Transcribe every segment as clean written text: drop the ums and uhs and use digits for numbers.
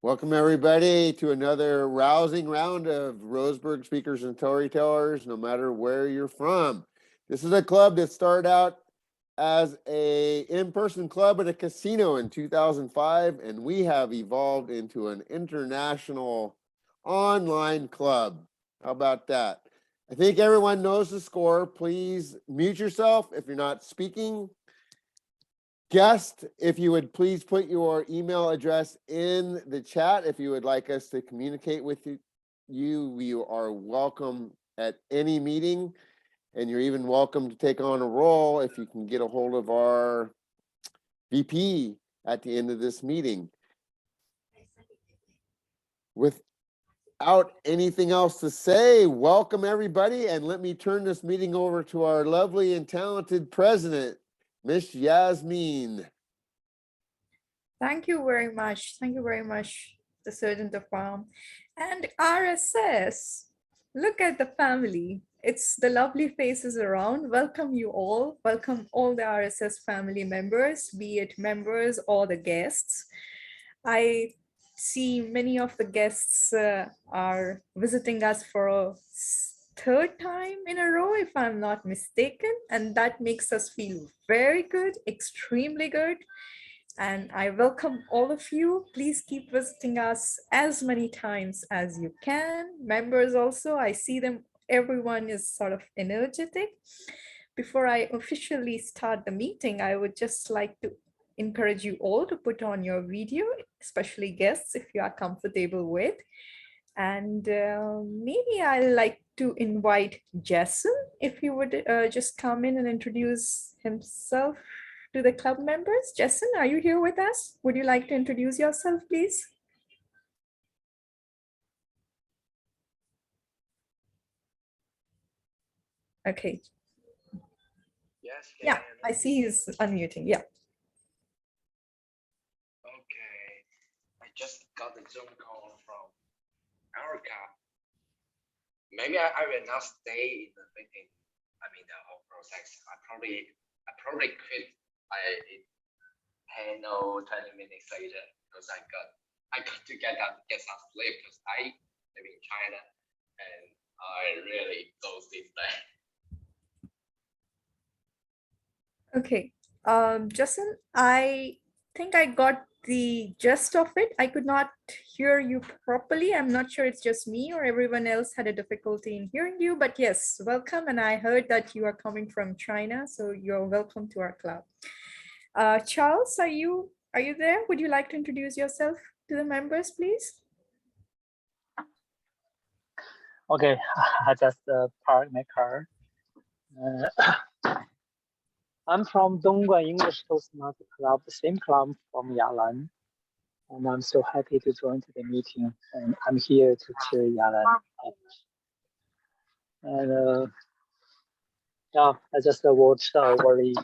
Welcome, everybody, to another rousing round of Roseburg speakers and storytellers, no matter where you're from. This is a club that started out as a in-person club at a casino in 2005, and we have evolved into an international online club. How about that? I think everyone knows the score. Please mute yourself if you're not speaking. Guest, if you would please put your email address in the chat if you would like us to communicate with you are welcome at any meeting, and you're even welcome to take on a role if you can get a hold of our VP at the end of this meeting. Without anything else to say, welcome everybody, and let me turn this meeting over to our lovely and talented president, Miss Yasmin. Thank you very much. Thank you very much, the Sergeant of Farm. And RSS, look at the family. It's the lovely faces around. Welcome you all. Welcome all the RSS family members, be it members or the guests. I see many of the guests are visiting us for a third time in a row, if I'm not mistaken. And that makes us feel very good, extremely good. And I welcome all of you. Please keep visiting us as many times as you can. Members also, I see them, everyone is sort of energetic. Before I officially start the meeting, I would just like to encourage you all to put on your video, especially guests, if you are comfortable with. And maybe I'd like to invite Jason, if he would just come in and introduce himself to the club members. Jason, are you here with us? Would you like to introduce yourself, please? Okay. Yes. Yeah, I see he's unmuting. Yeah. Okay. I just got the Zoom call from Erica. Maybe I will not stay in the meeting. I mean, the whole process. I probably quit. 10 or 20 minutes later because I got to get some sleep because I live in China and I really close this day. Okay, Justin, I think I got the gist of it. I could not hear you properly. I'm not sure it's just me or everyone else had a difficulty in hearing you, but yes, welcome. And I heard that you are coming from China, so you're welcome to our club. Charles, are you there? Would you like to introduce yourself to the members, please? Okay, I just parked my car. I'm from Dongguan English Toastmasters Club, the same club from Yalan. And I'm so happy to join the meeting. And I'm here to cheer Yalan up. And yeah, I just watched a very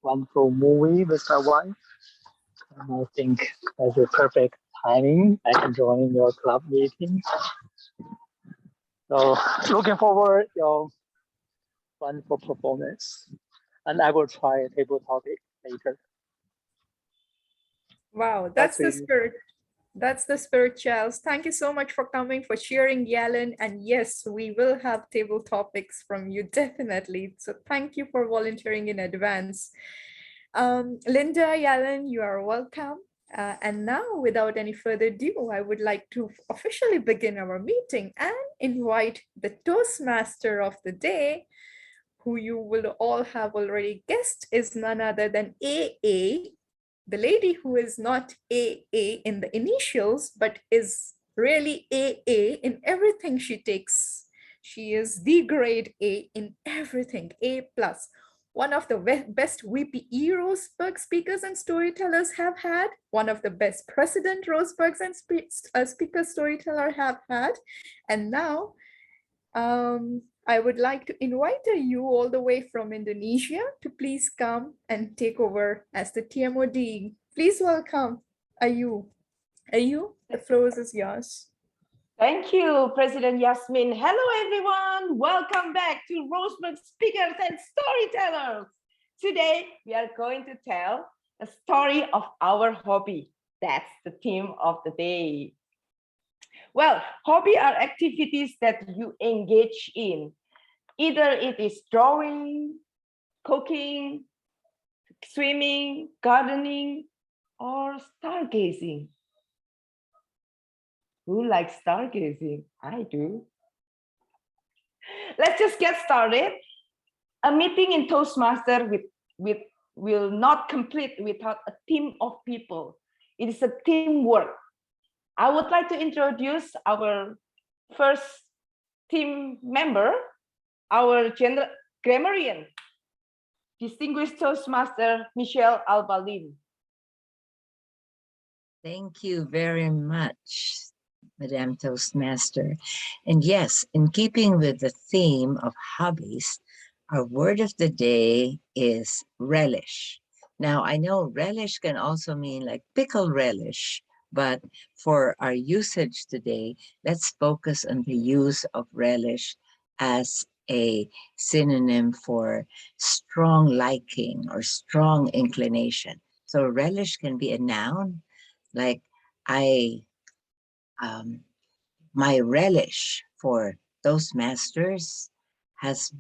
wonderful movie with my wife. And I think that's a perfect timing. I can join your club meeting. So looking forward your wonderful performance. And I will try a table topic later. Wow, that's the spirit. That's the spirit, Charles. Thank you so much for coming, for sharing, Yalan. And yes, we will have table topics from you, definitely. So thank you for volunteering in advance. Linda, Yalan, you are welcome. And now, without any further ado, I would like to officially begin our meeting and invite the Toastmaster of the day, who you will all have already guessed is none other than AA, the lady who is not AA in the initials, but is really AA in everything she takes. She is the grade A in everything, A+. One of the best VPE Roseburg speakers and storytellers have had, one of the best President Roseburgs and speaker storyteller have had, and now I would like to invite you all the way from Indonesia to please come and take over as the TMOD. Please welcome Ayu. Ayu, the floor is yours. Thank you, President Yasmin. Hello, everyone. Welcome back to Roseburg Speakers and Storytellers. Today, we are going to tell a story of our hobby, That's the theme of the day. Well, hobby are activities that you engage in. Either it is drawing, cooking, swimming, gardening, or stargazing. Who likes stargazing? I do. Let's just get started. A meeting in Toastmaster will not complete without a team of people. It is a teamwork. I would like to introduce our first team member, our grammarian, distinguished Toastmaster Michelle Albalin. Thank you very much, Madame Toastmaster. And yes, in keeping with the theme of hobbies, our word of the day is relish. Now, I know relish can also mean like pickle relish, but for our usage today, let's focus on the use of relish as a synonym for strong liking or strong inclination. So relish can be a noun, like my relish for Toastmasters has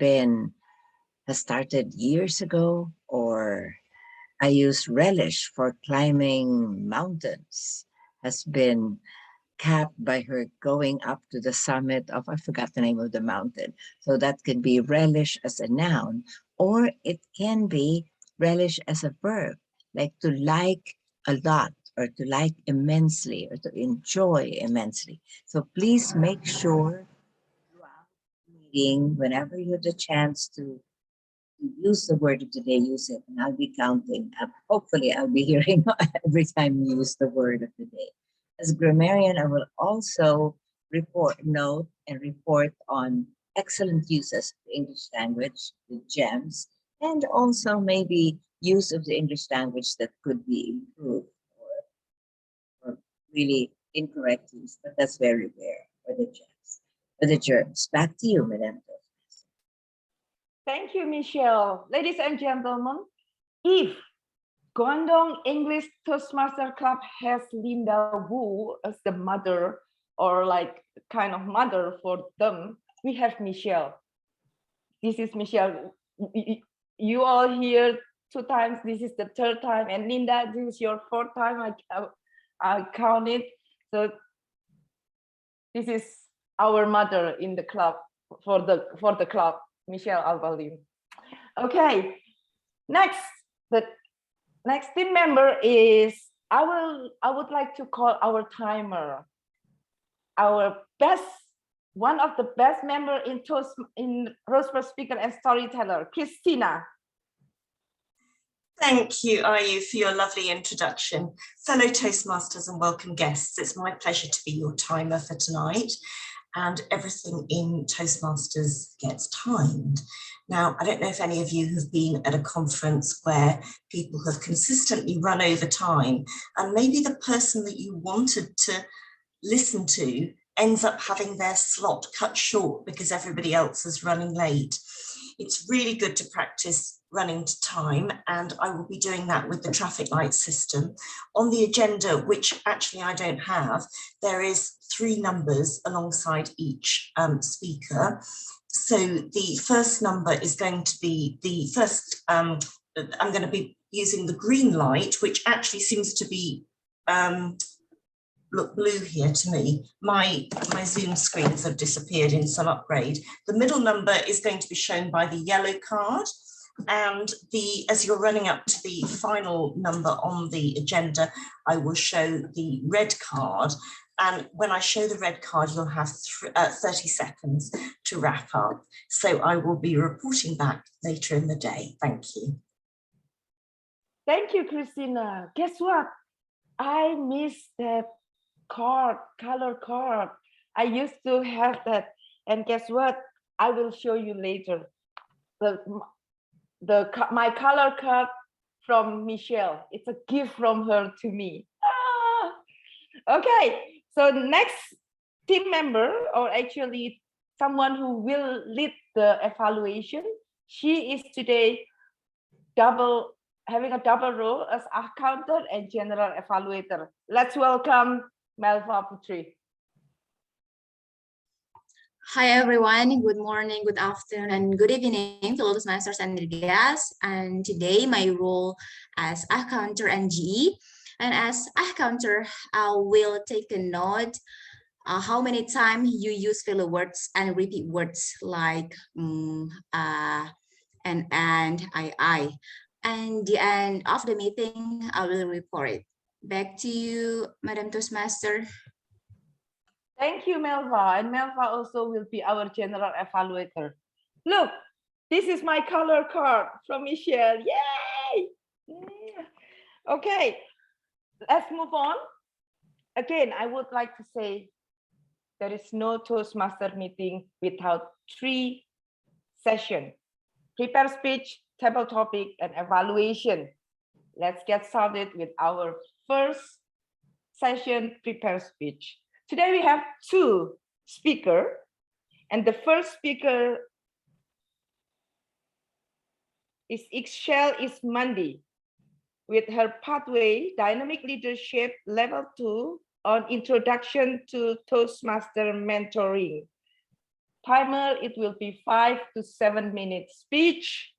started years ago, or I use relish for climbing mountains, has been capped by her going up to the summit of, I forgot the name of the mountain. So that can be relish as a noun, or it can be relish as a verb, like to like a lot, or to like immensely, or to enjoy immensely. So please make sure throughout the meeting, whenever you have the chance to use the word of the day, use it, and I'll be counting. Hopefully, I'll be hearing every time you use the word of the day. As a grammarian, I will also note and report on excellent uses of the English language, the gems, and also maybe use of the English language that could be improved, or really incorrect use, but that's very rare for the gems. For the germs. Back to you, Madam. Thank you, Michelle. Ladies and gentlemen, if Guangdong English Toastmaster Club has Linda Wu as the mother, or like kind of mother for them, we have Michelle. This is Michelle. You all here 2 times. This is the 3rd time, and Linda, this is your 4th time. I count it. So this is our mother in the club for the club, Michelle Albalin. Okay, next, the next team member is I would like to call our timer, our best, one of the best member in Roseburg Speaker and Storyteller, Christina. Thank you, Ayu, for your lovely introduction. Fellow Toastmasters and welcome guests, it's my pleasure to be your timer for tonight, and everything in Toastmasters gets timed. Now, I don't know if any of you have been at a conference where people have consistently run over time, and maybe the person that you wanted to listen to ends up having their slot cut short because everybody else is running late. It's really good to practice running to time, and I will be doing that with the traffic light system. On the agenda, which actually I don't have, there is 3 numbers alongside each speaker. So the first number is going to be the first, I'm going to be using the green light, which actually seems to be look blue here to me. My Zoom screens have disappeared in some upgrade. The middle number is going to be shown by the yellow card, and as you're running up to the final number on the agenda, I will show the red card. And when I show the red card, you'll have 30 seconds to wrap up. So I will be reporting back later in the day. Thank you. Thank you, Christina. Guess what? I missed that card, color card. I used to have that. And guess what? I will show you later. My color card from Michelle. It's a gift from her to me. Okay, so next team member, or actually someone who will lead the evaluation, she is today double having a double role as accountant and general evaluator. Let's welcome Melva Putri. Hi everyone, good morning, good afternoon, and good evening, fellow Toastmasters and guests. And today my role as accountant and GE. And as accountant, I will take a note how many times you use filler words and repeat words like and I. And the end of the meeting, I will report. Back to you, Madam Toastmaster. Thank you, Melva. And Melva also will be our general evaluator. Look, this is my color card from Michelle. Yay! Okay, let's move on. Again, I would like to say there is no Toastmaster meeting without 3 sessions: prepare speech, table topic, and evaluation. Let's get started with our first session, prepare speech. Today we have 2 speakers, and the first speaker is Ixchel Ismandi with her pathway Dynamic Leadership Level 2 on Introduction to Toastmaster Mentoring. Timer, it will be 5 to 7 minutes speech,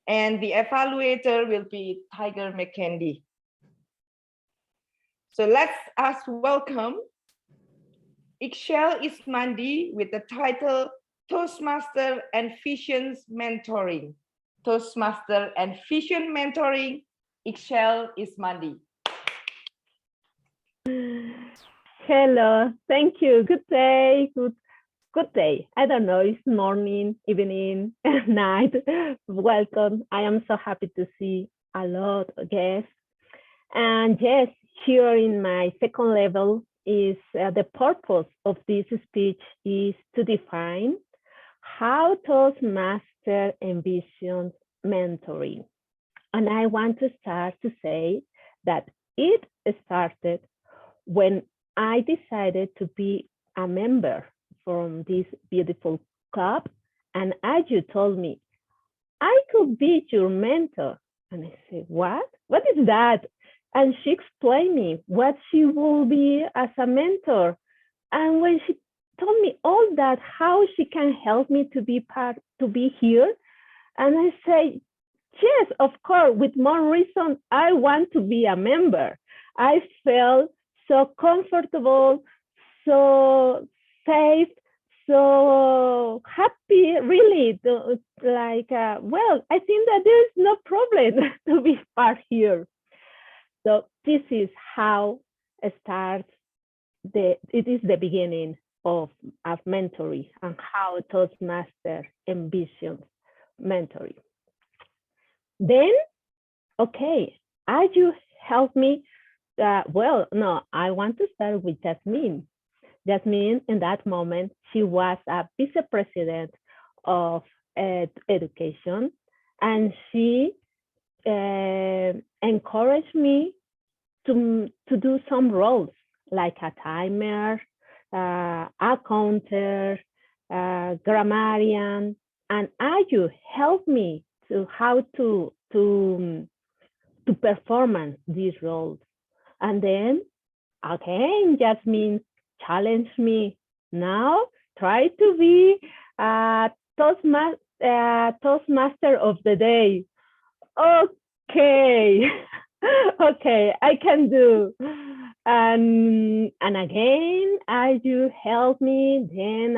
and the evaluator will be Tiger McKendy. So let's welcome Ixchel Ismandi with the title Toastmaster and Visions Mentoring. Toastmaster and Vision Mentoring, Ixchel Ismandi. Hello, thank you. Good day, good day. I don't know, it's morning, evening, night. Welcome. I am so happy to see a lot of guests. And yes, here in my second level is the purpose of this speech is to define how Toastmaster envisions mentoring. And I want to start to say that it started when I decided to be a member from this beautiful club. And as you told me, I could be your mentor. And I said, what? What is that? And she explained me what she will be as a mentor. And when she told me all that, how she can help me to be here. And I say, yes, of course, with more reason, I want to be a member. I felt so comfortable, so safe, so happy, really, well, I think that there's no problem to be part here. So this is how it starts. It is the beginning of mentoring and how Toastmaster envisions mentoring. Then, okay, as you help me, well, no, I want to start with Jasmine. Jasmine, in that moment, she was a vice president of education, and she encouraged me to do some roles like a timer, a counter, grammarian, and you helped me to how to perform these roles. And then again, Jasmine challenged me. Now try to be a Toastmaster of the day. Okay, okay, I can do. And again, as you help me, then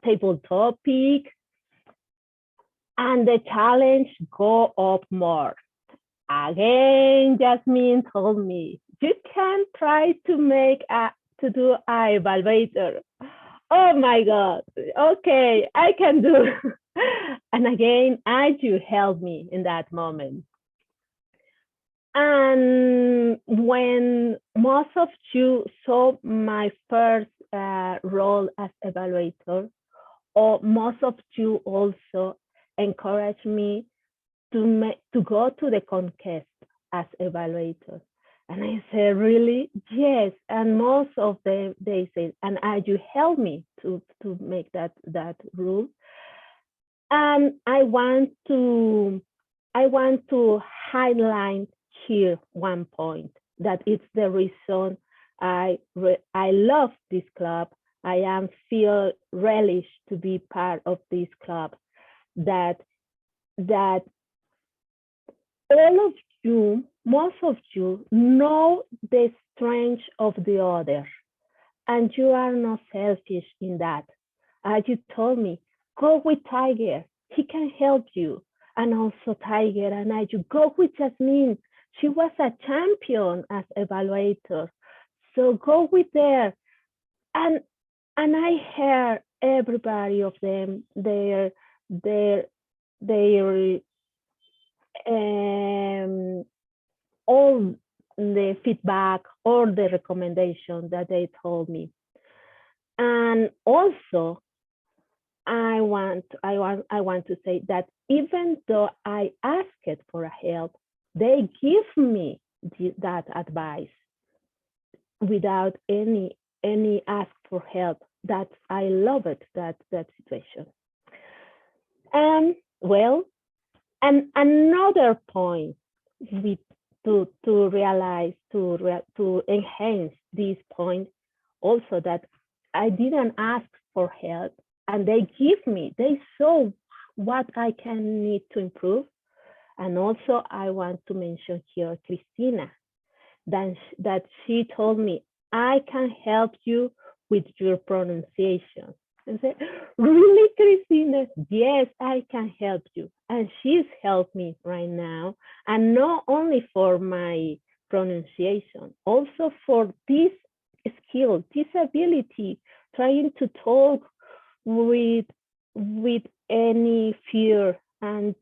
table topic, and the challenge go up more. Again, Jasmine told me, you can try to do an evaluator. Oh my God, okay, I can do. And again, as you help me in that moment. And when most of you saw my first role as evaluator, or most of you also encouraged me to go to the contest as evaluator. And I said, really? Yes. And most of them, they said, and you help me to make that rule. And I want to I want to highlight here one point that it's the reason I love this club. I am feel relish to be part of this club. That all of you, most of you, know the strength of the other, and you are not selfish in that. As you told me, go with Tiger. He can help you. And also Tiger and I, you go with Jasmine. She was a champion as evaluator. So go with her. And I heard everybody of them, their all the feedback or the recommendation that they told me. And also, I want to say that even though I asked for a help, they give me that advice without any ask for help. That I love it, that situation. Well, and another point to realize, to enhance this point, also that I didn't ask for help and they give me, they saw what I can need to improve. And also I want to mention here Cristina, that she told me, I can help you with your pronunciation. I said, really, Cristina? Yes, I can help you. And she's helped me right now. And not only for my pronunciation, also for this skill, this ability, trying to talk with any fear and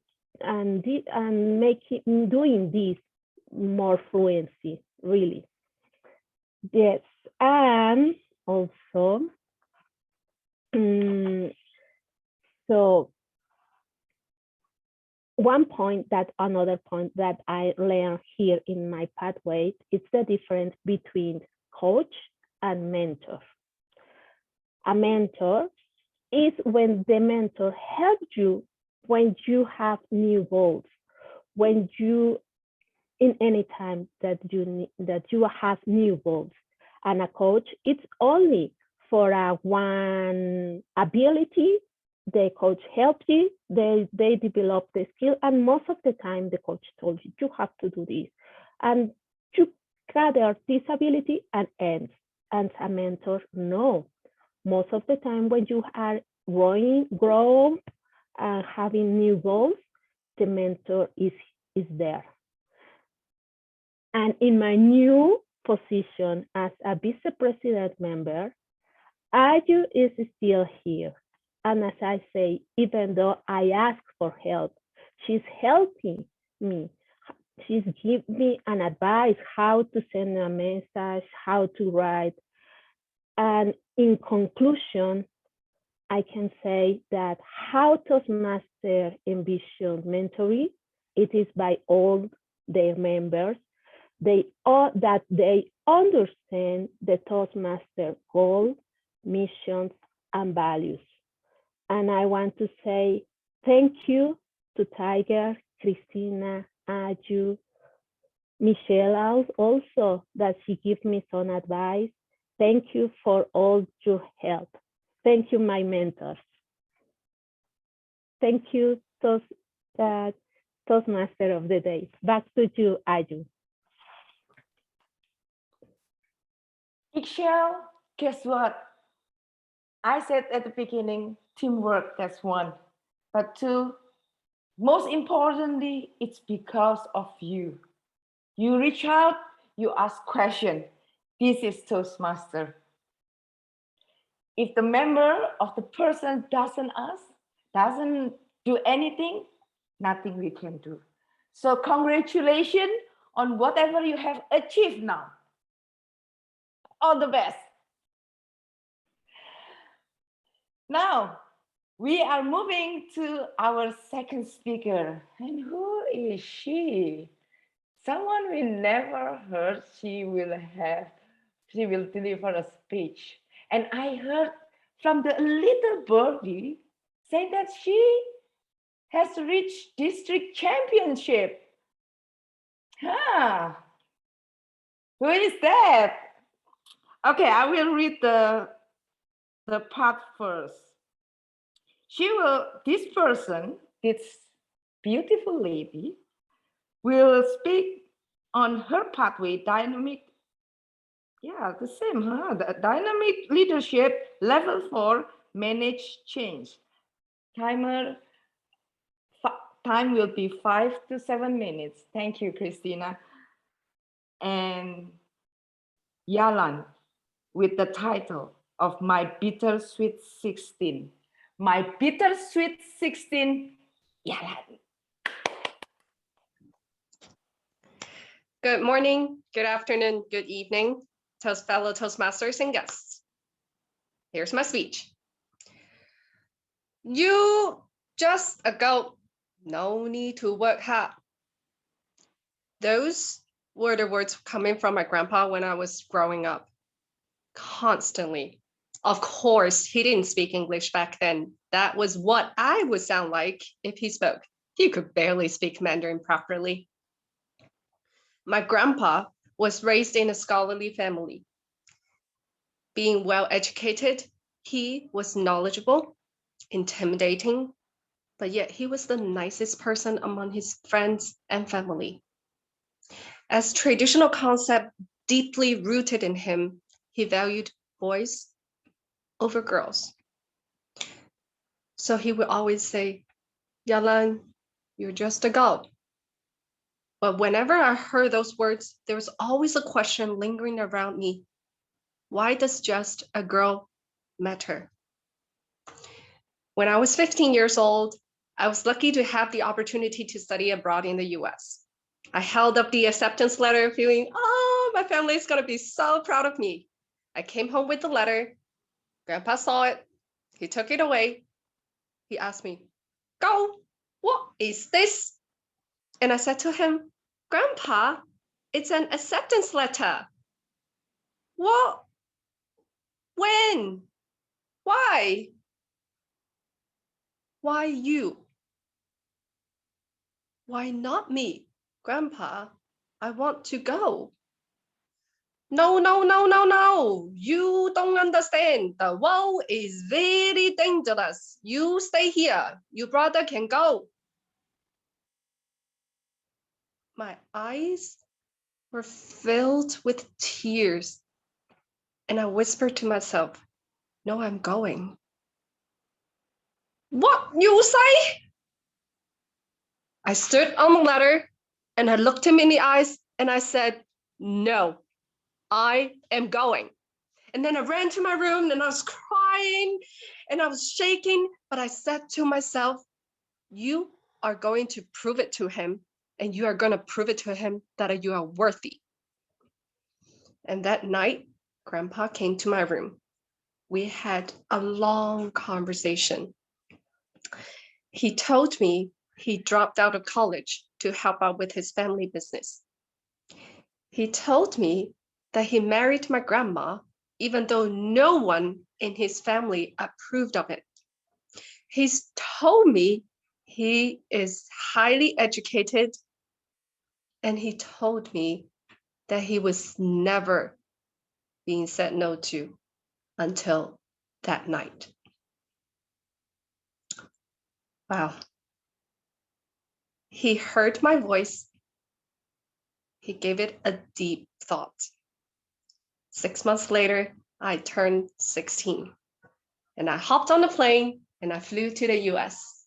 doing this more fluency, really. Yes, and also, so another point that I learned here in my pathway is the difference between coach and mentor. A mentor is when the mentor helps you when you have new goals, when you, in any time that you have new goals. And a coach, it's only for one ability. The coach helps you, they develop the skill, and most of the time the coach told you, you have to do this. And you gather this ability and ends. And a mentor, no. Most of the time when you are growing and having new goals, the mentor is there. And in my new position as a vice president member, Aju is still here. And as I say, even though I ask for help, she's helping me. She's giving me an advice how to send a message, how to write. And in conclusion, I can say that how Toastmasters envision mentoring, it is by all their members. They understand the Toastmaster goals, missions, and values. And I want to say thank you to Tiger, Cristina, Aju, Michelle also, that she gives me some advice. Thank you for all your help. Thank you, my mentors. Thank you, Toastmaster of the Day. Back to you, Aju. Michelle, guess what? I said at the beginning, teamwork, that's one. But two, most importantly, it's because of you. You reach out, you ask questions. This is Toastmaster. If the member of the person doesn't ask, doesn't do anything, nothing we can do. So congratulations on whatever you have achieved now. All the best. Now, we are moving to our second speaker. And who is she? Someone we never heard she will deliver a speech. And I heard from the little birdie saying that she has reached district championship. Huh. Who is that? Okay, I will read the part first. This person, this beautiful lady, will speak on her pathway dynamic. Yeah, the same, huh? The dynamic leadership level 4, manage change. Time will be 5 to 7 minutes. Thank you, Christina. And Yalan with the title of My Bittersweet 16. My Bittersweet 16, Yalan. Good morning, good afternoon, good evening, fellow Toastmasters and guests. Here's my speech. You just a goat, no need to work hard. Those were the words coming from my grandpa when I was growing up, constantly. Of course, he didn't speak English back then. That was what I would sound like if he spoke. He could barely speak Mandarin properly. My grandpa was raised in a scholarly family. Being well educated, he was knowledgeable, intimidating, but yet he was the nicest person among his friends and family. As traditional concept deeply rooted in him, he valued boys over girls. So he would always say, Yalan, you're just a girl. But whenever I heard those words, there was always a question lingering around me. Why does just a girl matter? When I was 15 years old, I was lucky to have the opportunity to study abroad in the US. I held up the acceptance letter feeling, oh, my family is going to be so proud of me. I came home with the letter. Grandpa saw it. He took it away. He asked me, Go, what is this? And I said to him, Grandpa, it's an acceptance letter. What? When? Why? Why you? Why not me? Grandpa, I want to go. No, no, no, no, no. You don't understand. The world is very dangerous. You stay here. Your brother can go. My eyes were filled with tears. And I whispered to myself, no, I'm going. What you say? I stood on the ladder and I looked him in the eyes and I said, no, I am going. And then I ran to my room and I was crying and I was shaking, but I said to myself, you are going to prove it to him and you are going to prove it to him that you are worthy. And that night, Grandpa came to my room. We had a long conversation. He told me he dropped out of college to help out with his family business. He told me that he married my grandma, even though no one in his family approved of it. He's told me he is highly educated, and he told me that he was never being said no to until that night. Wow. He heard my voice. He gave it a deep thought. 6 months later, I turned 16 and I hopped on a plane and I flew to the US.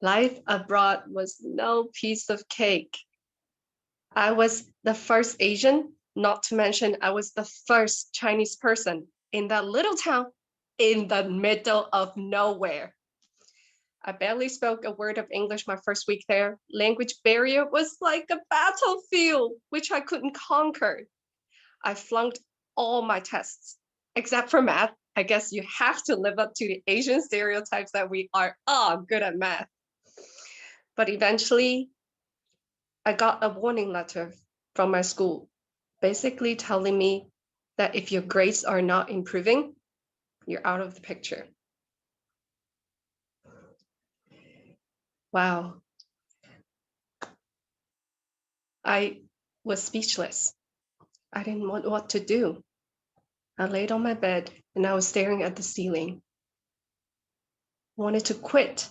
Life abroad was no piece of cake. I was the first Asian, not to mention I was the first Chinese person in that little town in the middle of nowhere. I barely spoke a word of English my first week there. Language barrier was like a battlefield, which I couldn't conquer. I flunked all my tests, except for math. I guess you have to live up to the Asian stereotypes that we are all good at math. But eventually, I got a warning letter from my school, basically telling me that if your grades are not improving, you're out of the picture. Wow. I was speechless. I didn't know what to do. I laid on my bed and I was staring at the ceiling. I wanted to quit.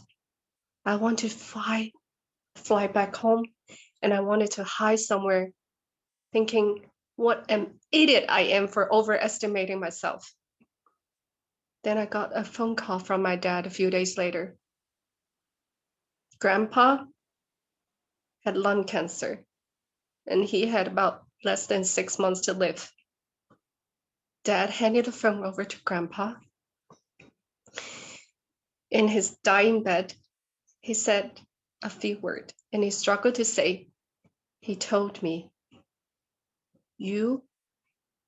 I wanted to fly back home, and I wanted to hide somewhere, thinking what an idiot I am for overestimating myself. Then I got a phone call from my dad a few days later. Grandpa had lung cancer, and he had about less than 6 months to live. Dad handed the phone over to Grandpa. In his dying bed, he said a few words, and he struggled to say. He told me, "You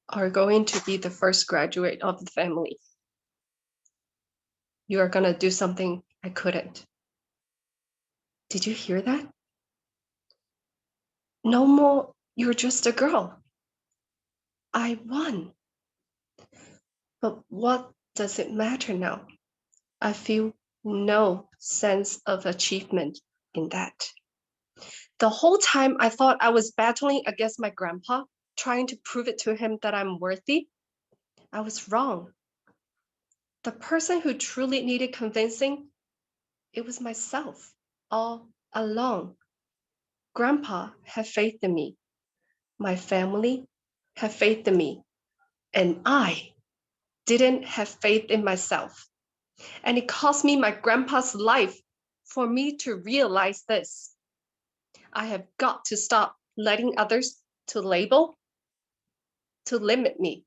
are going to be the first graduate of the family. You are going to do something I couldn't." Did you hear that? No more, you're just a girl. I won. But what does it matter now? I feel no sense of achievement in that. The whole time I thought I was battling against my grandpa, trying to prove it to him that I'm worthy. I was wrong. The person who truly needed convincing, it was myself all along. Grandpa had faith in me. My family had faith in me. And I didn't have faith in myself. And it cost me my grandpa's life for me to realize this. I have got to stop letting others to label, to limit me.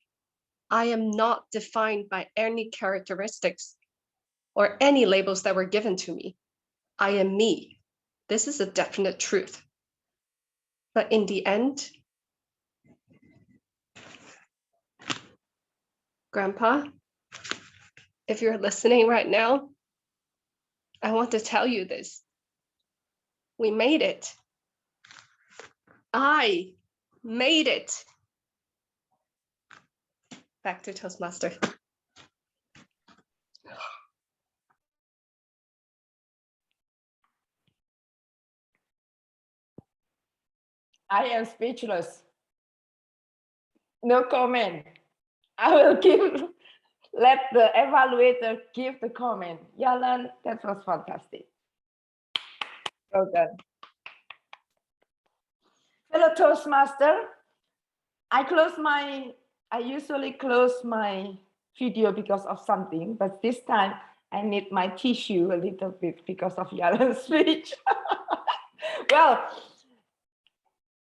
I am not defined by any characteristics or any labels that were given to me. I am me. This is a definite truth. But in the end, Grandpa, if you're listening right now, I want to tell you this. We made it. I made it. Back to Toastmaster. I am speechless. No comment. I will let the evaluator give the comment. Yalan, that was fantastic. Well done. Fellow Toastmaster, I usually close my video because of something, but this time I need my tissue a little bit because of Yalan's speech. Well,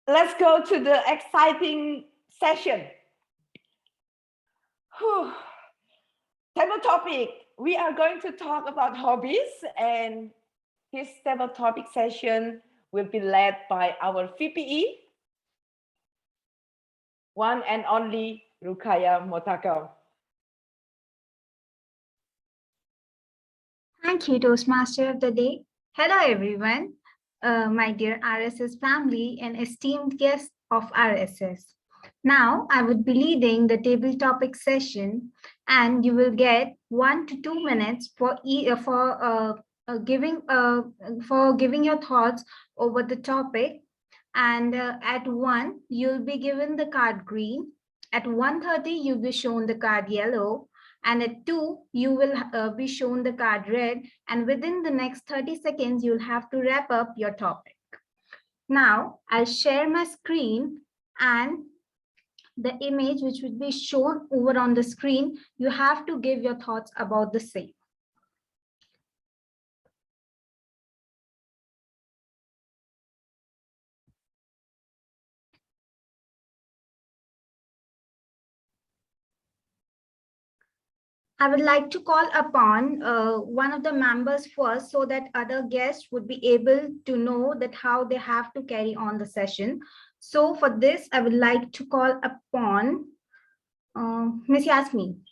let's go to the exciting session. Whew. Table topic, we are going to talk about hobbies, and this table topic session will be led by our VPE, one and only Rukaya Motako. Thank you, Toastmaster of the Day. Hello, everyone, my dear RSS family and esteemed guests of RSS. Now, I would be leading the table topic session, and you will get 1 to 2 minutes for giving your thoughts over the topic. And at 1, you'll be given the card green. At 1:30, you'll be shown the card yellow. And at 2, you will be shown the card red. And within the next 30 seconds, you'll have to wrap up your topic. Now, I'll share my screen, and the image which will be shown over on the screen, you have to give your thoughts about the same. I would like to call upon one of the members first so that other guests would be able to know that how they have to carry on the session. So for this, I would like to call upon Ms. Yasmin.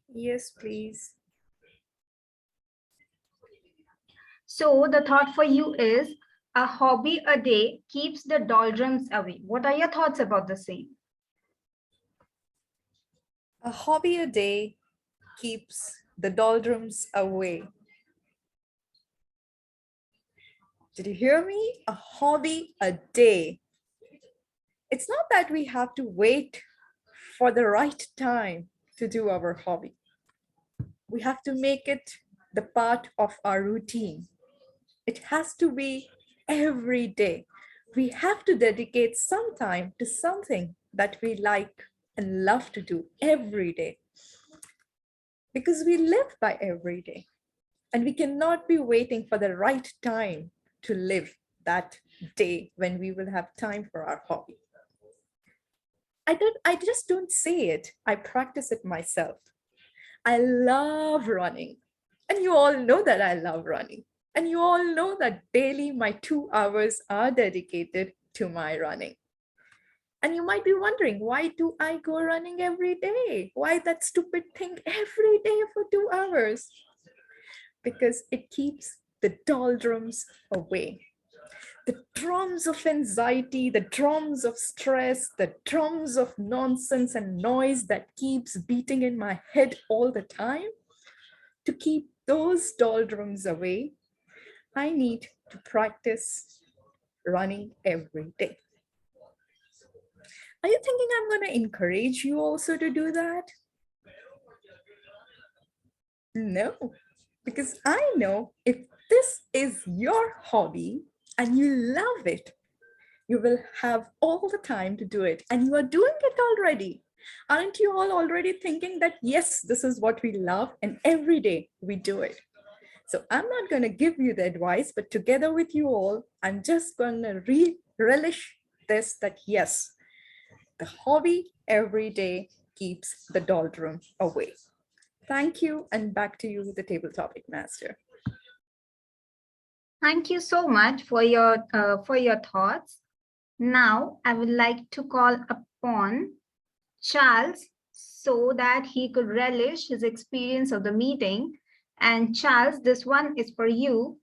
Yes, please. So the thought for you is, a hobby a day keeps the doldrums away. What are your thoughts about the same? A hobby a day keeps the doldrums away. Did you hear me? A hobby a day. It's not that we have to wait for the right time to do our hobby. We have to make it the part of our routine. It has to be every day. We have to dedicate some time to something that we like and love to do every day. Because we live by every day. And we cannot be waiting for the right time to live that day when we will have time for our hobby. I just don't say it. I practice it myself. I love running. And you all know that I love running. And you all know that daily my 2 hours are dedicated to my running. And you might be wondering, why do I go running every day? Why that stupid thing every day for 2 hours? Because it keeps the doldrums away. The drums of anxiety, the drums of stress, the drums of nonsense and noise that keeps beating in my head all the time. To keep those doldrums away, I need to practice running every day. Are you thinking I'm going to encourage you also to do that? No, because I know if this is your hobby and you love it, you will have all the time to do it, and you are doing it already. Aren't you all already thinking that, yes, this is what we love and every day we do it? So I'm not going to give you the advice, but together with you all, I'm just going to relish this, that yes, the hobby every day keeps the doldrum away. Thank you, and back to you, the table topic master. Thank you so much for your thoughts. Now, I would like to call upon Charles so that he could relish his experience of the meeting. And Charles, this one is for you.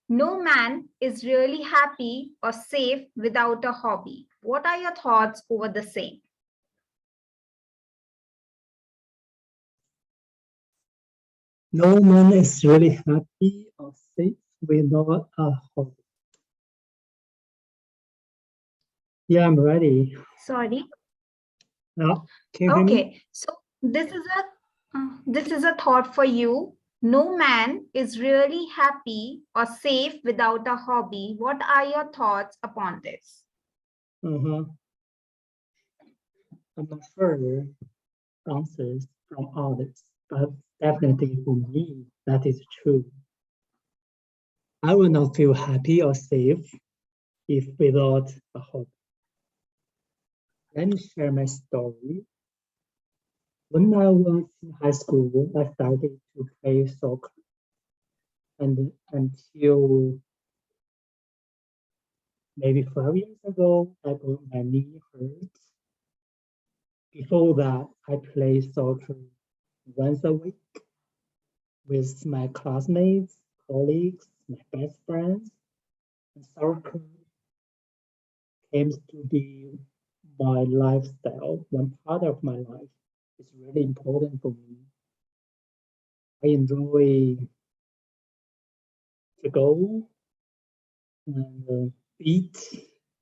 No man is really happy or safe without a hobby. What are your thoughts over the same? No man is really happy or safe without a hobby. Yeah, I'm ready. Sorry. Now, can you hear me? Okay, so this is a thought for you. No man is really happy or safe without a hobby. What are your thoughts upon this? I'm not sure answers from others, but definitely for me, that is true. I will not feel happy or safe if without a hobby. Let me share my story. When I was in high school, I started to play soccer. And until maybe 5 years ago, I got my knee hurt. Before that, I played soccer once a week with my classmates, colleagues, my best friends. And soccer came to be my lifestyle, one part of my life. It's really important for me. I enjoy to go and beat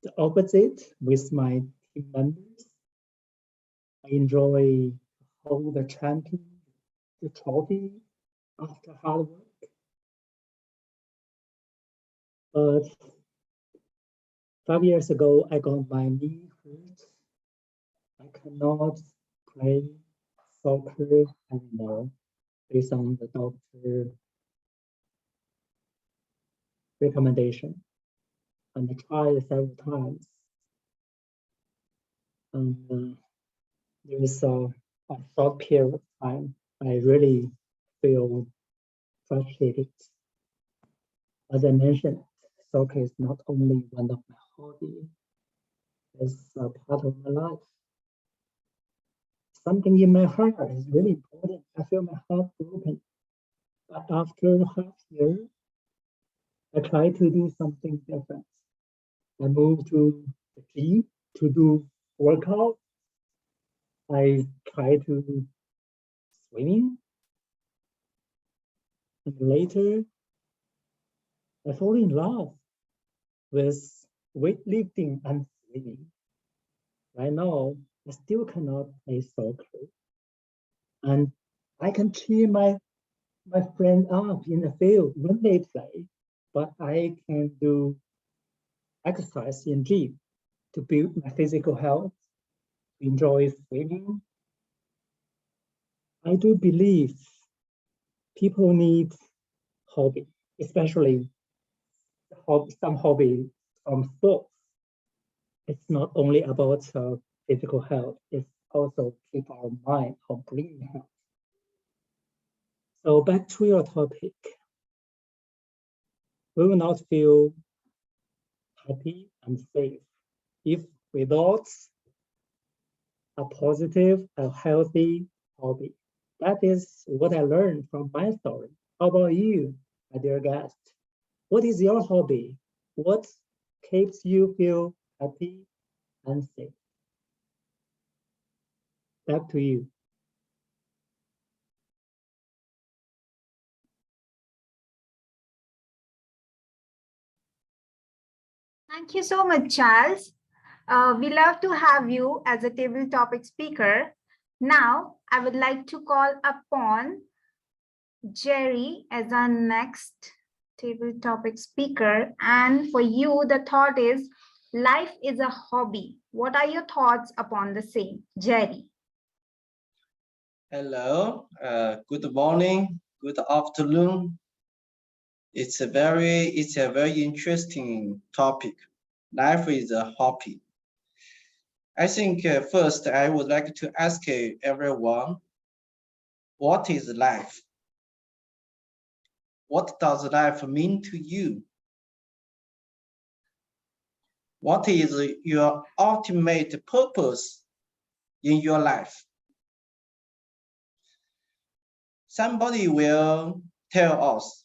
the opposite with my team members. I enjoy hold the champion, the trophy after hard work. But 5 years ago, I got my knee hurt. I cannot play soccer anymore based on the doctor recommendation. And I tried several times. And there is a short period of time I really feel frustrated. As I mentioned, soccer is not only one of my hobbies, it's a part of my life. Something in my heart is really important. I feel my heart broken. But after half year, I try to do something different. I moved to the gym to do workout. I try to swimming. And later, I fall in love with weightlifting and swimming. Right now, I still cannot play soccer. And I can cheer my friend up in the field when they play, but I can do exercise in gym to build my physical health, enjoy swimming. I do believe people need hobby, especially some hobby from sports. It's not only about physical health, it's also keep our mind or brain health. So back to your topic, we will not feel happy and safe if without a positive, a healthy hobby. That is what I learned from my story. How about you, my dear guest? What is your hobby? What keeps you feel happy and safe? Back to you. Thank you so much, Charles. We love to have you as a table topic speaker. Now, I would like to call upon Jerry as our next table topic speaker. And for you, the thought is life is a hobby. What are your thoughts upon the same? Jerry. Hello, good morning, good afternoon. It's a very interesting topic. Life is a hobby. I think first I would like to ask everyone, what is life? What does life mean to you? What is your ultimate purpose in your life? Somebody will tell us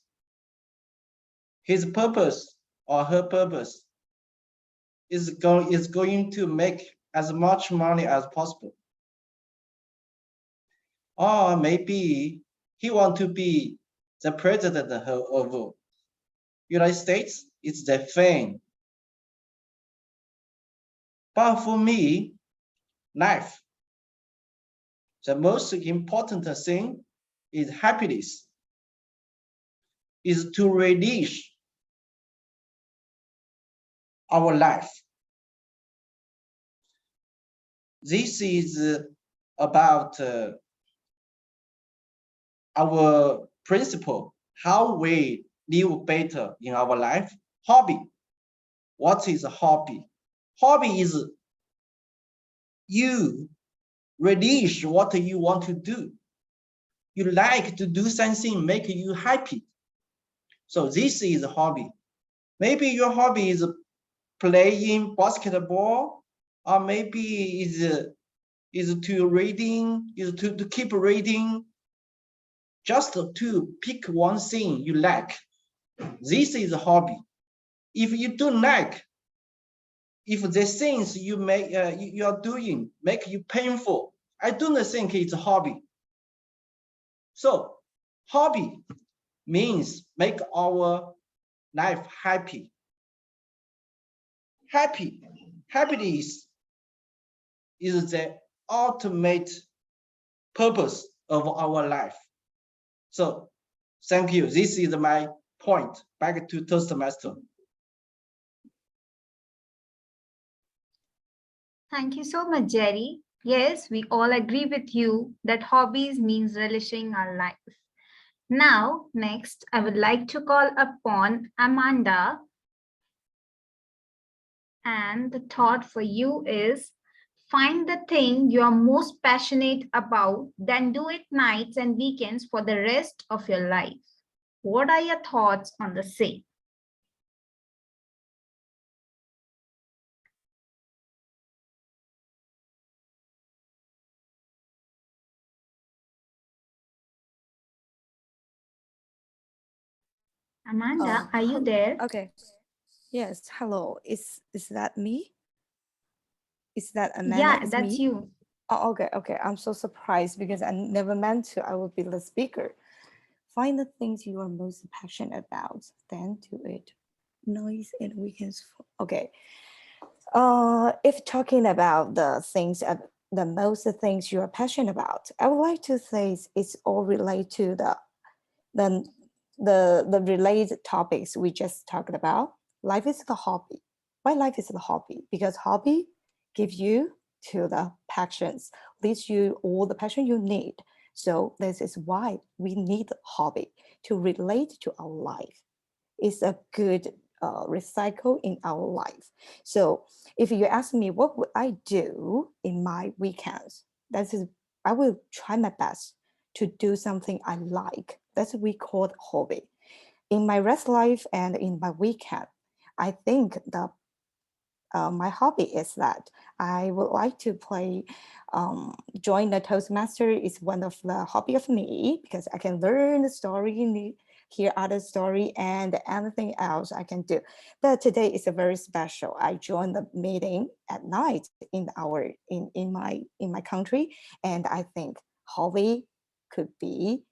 his purpose or her purpose is going to make as much money as possible. Or maybe he want to be the president of United States. It's the fame. But for me, life, the most important thing is happiness, is to relish our life. This is about our principle, how we live better in our life. Hobby. What is a hobby? Hobby is you relish what you want to do. You like to do something make you happy. So this is a hobby. Maybe your hobby is playing basketball, or maybe is to reading, is to keep reading, just to pick one thing you like. This is a hobby. If you don't like, if the things you make you are doing make you painful, I don't think it's a hobby. So hobby means make our life happy. Happiness is the ultimate purpose of our life. So thank you. This is my point. Back to Toastmaster. Thank you so much, Jerry. Yes, we all agree with you that hobbies means relishing our life. Now, next, I would like to call upon Amanda. And the thought for you is find the thing you are most passionate about, then do it nights and weekends for the rest of your life. What are your thoughts on the same? Amanda, are you there? Okay. Yes. Hello. Is that me? Is that Amanda? Yeah, Is that's me? you. Oh, okay. Okay. I'm so surprised because I never meant to. I would be the speaker. Find the things you are most passionate about, then do it noise and weekends. Okay. If talking about the things, the most things you are passionate about, I would like to say it's all related to the related topics we just talked about. Life is the hobby. Why life is the hobby? Because hobby gives you to the passions, leads you all the passion you need. So this is why we need hobby to relate to our life. It's a good recycle in our life. So if you ask me what would I do in my weekends, I will try my best to do something I like. That's what we call hobby. In my rest life and in my weekend, I think my hobby is that I would like to play, join the Toastmaster is one of the hobby of me because I can learn the story, hear other story and anything else I can do. But today is a very special. I joined the meeting at night in my country, and I think hobby could be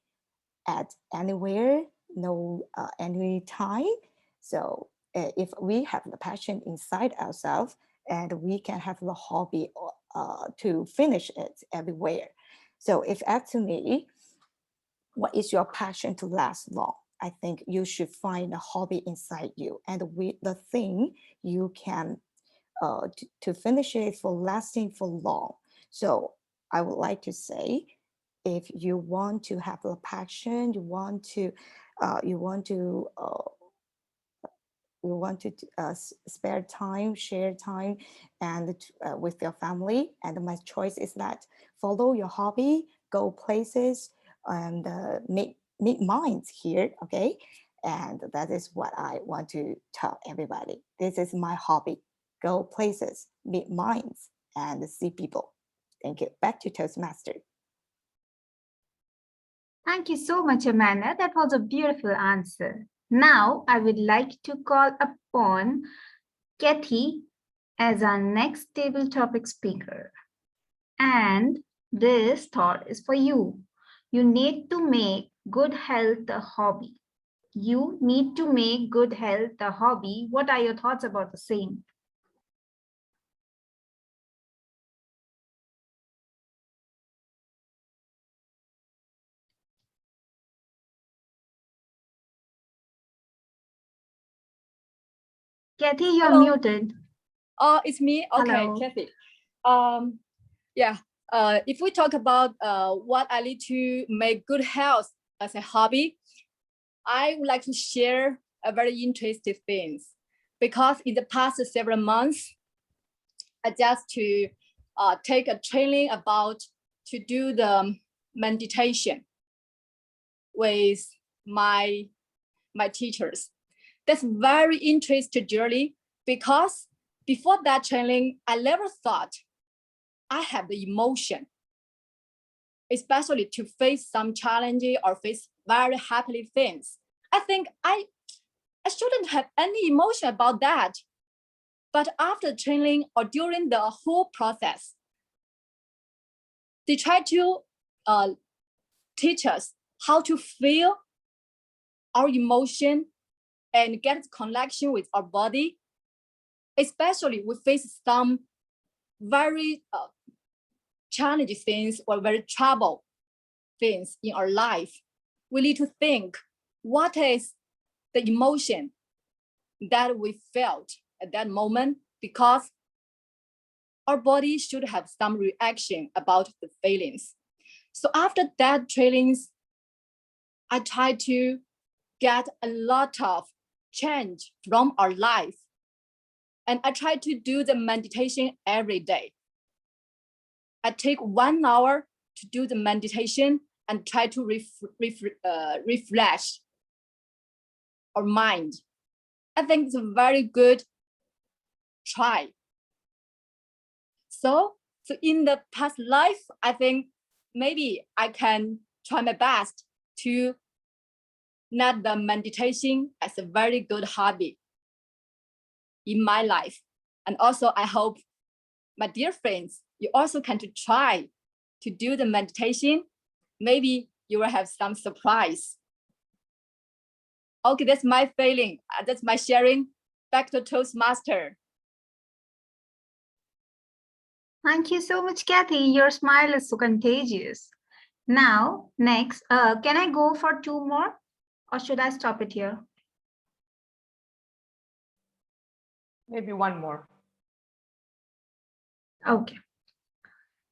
at anywhere, no any time. So if we have the passion inside ourselves and we can have the hobby to finish it everywhere. So if asked to me, what is your passion to last long? I think you should find a hobby inside you and the thing you can to finish it for lasting for long. So I would like to say, if you want to have a passion, you want to spare time, share time, and with your family. And my choice is that follow your hobby, go places, and meet minds here. Okay, and that is what I want to tell everybody. This is my hobby: go places, meet minds, and see people. Thank you. Back to Toastmaster. Thank you so much, Amanda. That was a beautiful answer. Now, I would like to call upon Kathy as our next table topic speaker. And this thought is for you. You need to make good health a hobby. You need to make good health a hobby. What are your thoughts about the same? Kathy, you're Hello. muted. Oh, it's me. Okay, Hello. Kathy. Yeah. If we talk about what I need to make good health as a hobby, I would like to share a very interesting things because in the past several months, I just to take a training about to do the meditation with my teachers. That's very interesting journey because before that training, I never thought I have the emotion, especially to face some challenging or face very happy things. I think I shouldn't have any emotion about that. But after training or during the whole process, they try to teach us how to feel our emotion and get connection with our body. Especially we face some very challenging things or very trouble things in our life. We need to think what is the emotion that we felt at that moment, because our body should have some reaction about the feelings. So after that trainings, I try to get a lot of change from our life. And I try to do the meditation every day. I take 1 hour to do the meditation and try to refresh our mind. I think it's a very good try. So in the past life, I think maybe I can try my best to not the meditation as a very good hobby in my life. And also I hope my dear friends, you also can to try to do the meditation. Maybe you will have some surprise. Okay, that's my feeling. That's my sharing. back to Toastmaster. Thank you so much, Kathy. Your smile is so contagious. Now, next, can I go for 2 more or should I stop it here? Maybe 1 more. Okay.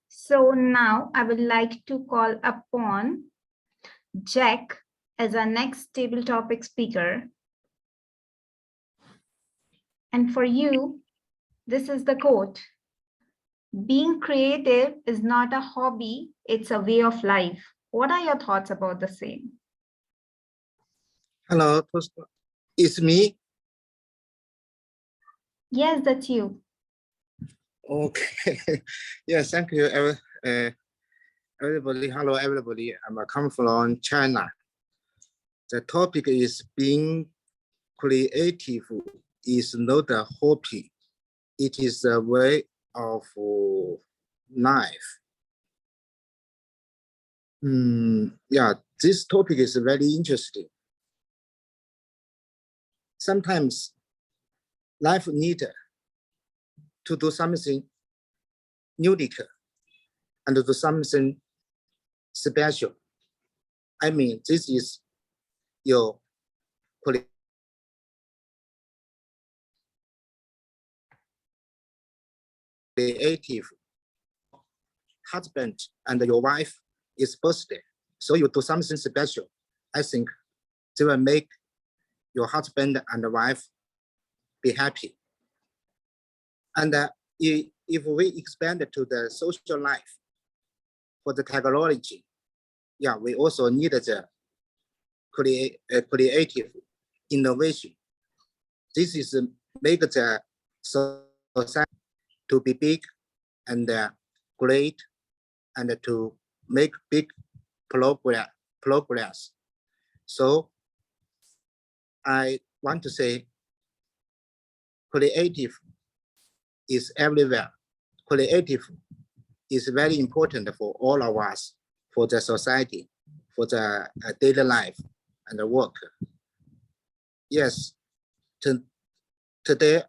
So now I would like to call upon Jack as our next table topic speaker. And for you, this is the quote. Being creative is not a hobby, it's a way of life. What are your thoughts about the same? Hello, it's me. Yes, that's you. Okay. Yes, thank you, everybody. Hello, everybody. I'm coming from China. The topic is being creative is not a hobby. It is a way of life. Yeah, this topic is very interesting. Sometimes life needs to do something unique and do something special. I mean, this is your creative husband and your wife is birthday, so you do something special. I think they will make your husband and wife be happy. And if we expand it to the social life, for the technology, yeah, we also need the creative innovation. This is make the society to be big and great and to make big progress. So I want to say creative is everywhere. Creative is very important for all of us, for the society, for the daily life and the work. Yes, today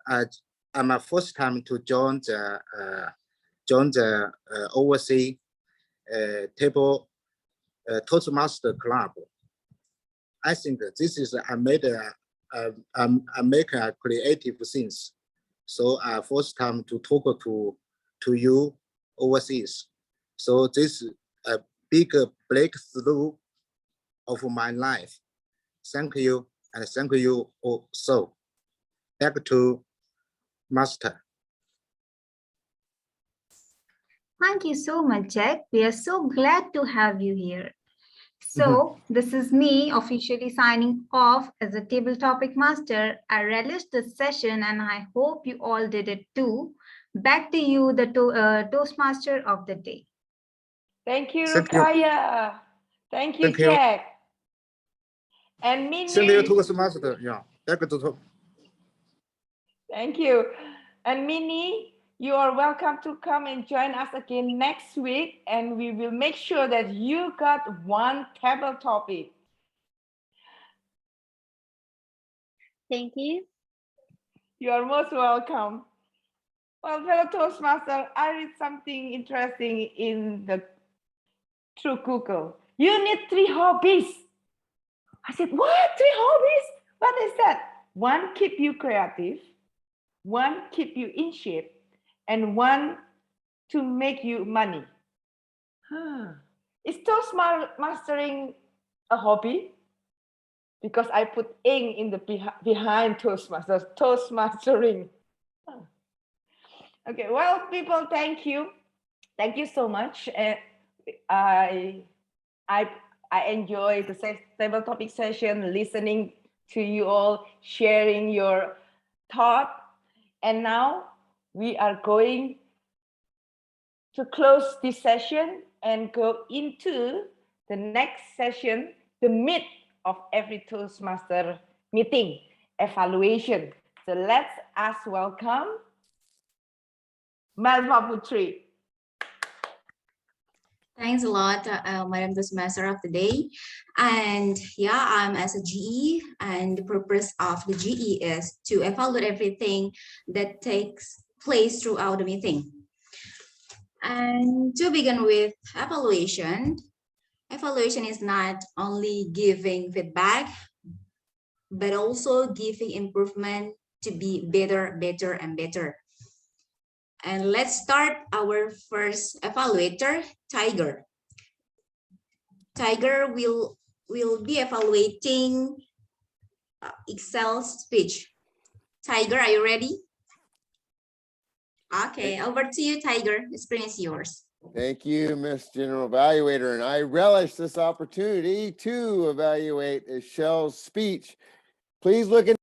I'm my first time to join the overseas table Toastmaster club. I think that this is I make a creative things. So first time to talk to you overseas. So this is a big breakthrough of my life. Thank you, and thank you also. Back to Master. Thank you so much, Jack. We are so glad to have you here. So this is me officially signing off as a table topic master. I relished this session and I hope you all did it too. Back to you, the Toastmaster of the day. Thank you, Thank you. Kaya. Thank you, Thank you. Jack. And Minnie. Thank you, Toastmaster. Yeah, back to talk. Thank you. And Minnie, you are welcome to come and join us again next week, and we will make sure that you got 1 table topic. Thank you. You are most welcome. Well, fellow Toastmaster, I read something interesting in the through Google. You need 3 hobbies. I said, what? 3 hobbies? What is that? 1 keep you creative, 1 keep you in shape, and 1 to make you money. Is Toastmastering a hobby? Because I put ing in the behind Toastmasters, Toastmastering. Okay, well, people, thank you. Thank you so much. I enjoy the table topic session, listening to you all, sharing your thought. And now we are going to close this session and go into the next session, the mid of every Toastmaster meeting, evaluation. So let's us welcome Melva Putri. Thanks a lot, Madam Toastmaster of the day. And yeah, I'm as a GE, and the purpose of the GE is to evaluate everything that takes place throughout the meeting. And to begin with evaluation is not only giving feedback, but also giving improvement to be better, better, and better. And let's start our first evaluator, Tiger. Tiger will be evaluating Excel's speech. Tiger, are you ready? Okay, over to you, Tiger. The screen is yours. Thank you, Miss General Evaluator. And I relish this opportunity to evaluate Michelle's speech. Please look at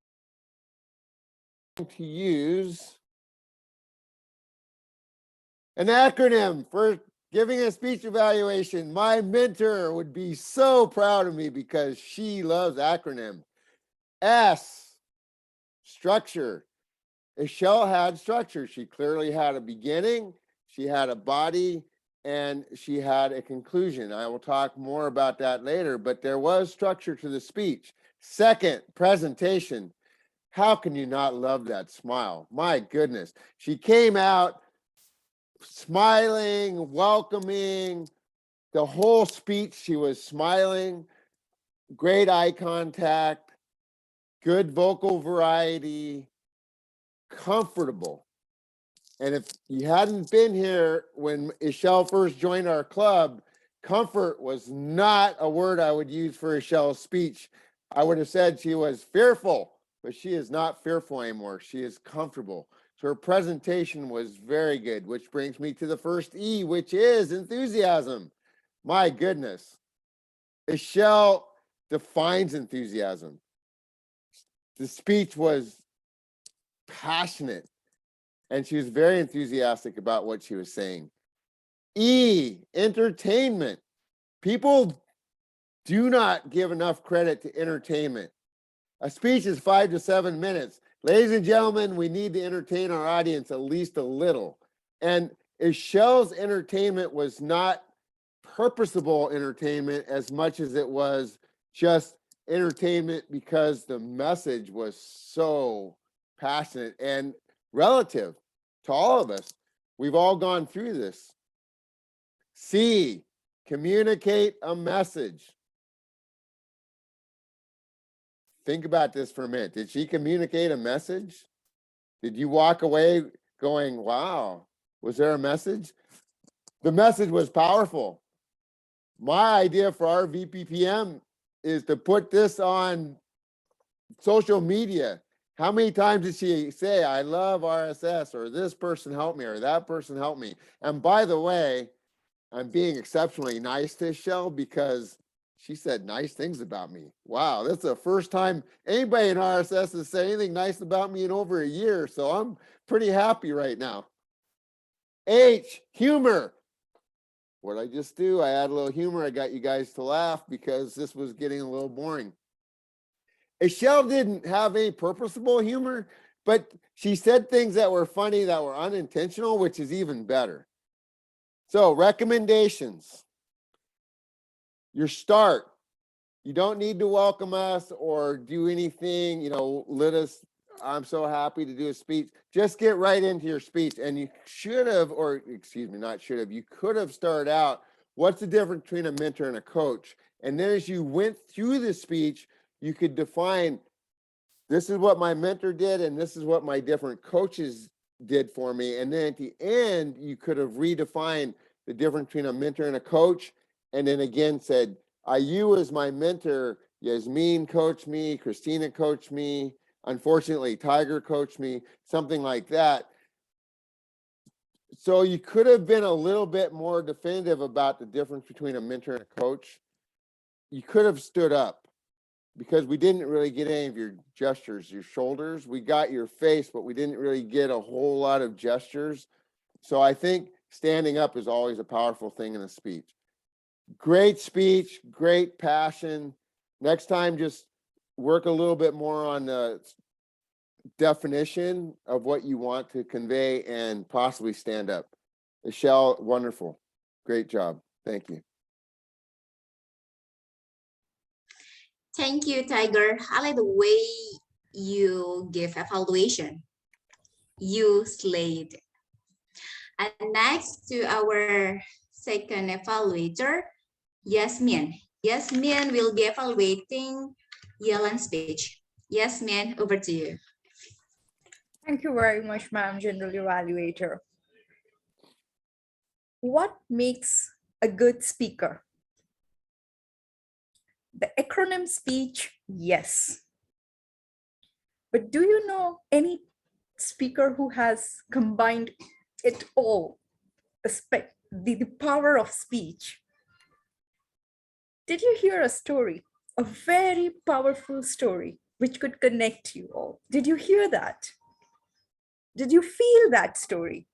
to use an acronym for giving a speech evaluation. My mentor would be so proud of me because she loves acronyms. S, structure. Michelle had structure. She clearly had a beginning, she had a body, and she had a conclusion. I will talk more about that later, but there was structure to the speech. Second, presentation. How can you not love that smile? My goodness. She came out smiling, welcoming. The whole speech, she was smiling, great eye contact, good vocal variety, comfortable. And if you hadn't been here when Michelle first joined our club, comfort was not a word I would use for Michelle's speech. I would have said she was fearful, but she is not fearful anymore. She is comfortable. So her presentation was very good, which brings me to the first E, which is enthusiasm. My goodness. Michelle defines enthusiasm. The speech was passionate, and she was very enthusiastic about what she was saying. E, entertainment. People do not give enough credit to entertainment. A speech is 5 to 7 minutes. Ladies and gentlemen, we need to entertain our audience at least a little. And Michelle's entertainment was not purposeful entertainment as much as it was just entertainment because the message was so passionate and relative to all of us. We've all gone through this. C, communicate a message. Think about this for a minute. Did she communicate a message? Did you walk away going, wow, was there a message? The message was powerful. My idea for our VPPM is to put this on social media. How many times did she say, I love RSS, or this person helped me, or that person helped me? And by the way, I'm being exceptionally nice to Michelle because she said nice things about me. Wow, that's the first time anybody in RSS has said anything nice about me in over a year. So I'm pretty happy right now. H, humor. What did I just do? I add a little humor. I got you guys to laugh because this was getting a little boring. Michelle didn't have any purposeful humor, but she said things that were funny, that were unintentional, which is even better. So recommendations. Your start. You don't need to welcome us or do anything, let us, I'm so happy to do a speech. Just get right into your speech. And you should have, or excuse me, not should have, you could have started out, what's the difference between a mentor and a coach? And then as you went through the speech, you could define, this is what my mentor did, and this is what my different coaches did for me. And then at the end, you could have redefined the difference between a mentor and a coach. And then again said, you as my mentor, Yasmin coached me, Christina coached me, unfortunately, Tiger coached me, something like that. So you could have been a little bit more definitive about the difference between a mentor and a coach. You could have stood up because we didn't really get any of your gestures, your shoulders. We got your face, but we didn't really get a whole lot of gestures. So I think standing up is always a powerful thing in a speech. Great speech, great passion. Next time, just work a little bit more on the definition of what you want to convey and possibly stand up. Michelle, wonderful. Great job. Thank you. Thank you, Tiger. I like the way you give evaluation. You slayed. And next to our second evaluator, Yasmin. Yasmin will be evaluating Yelan's speech. Yasmin, over to you. Thank you very much, ma'am, General Evaluator. What makes a good speaker? The acronym speech, yes. But do you know any speaker who has combined it all, the power of speech? Did you hear a story, a very powerful story, which could connect you all? Did you hear that? Did you feel that story?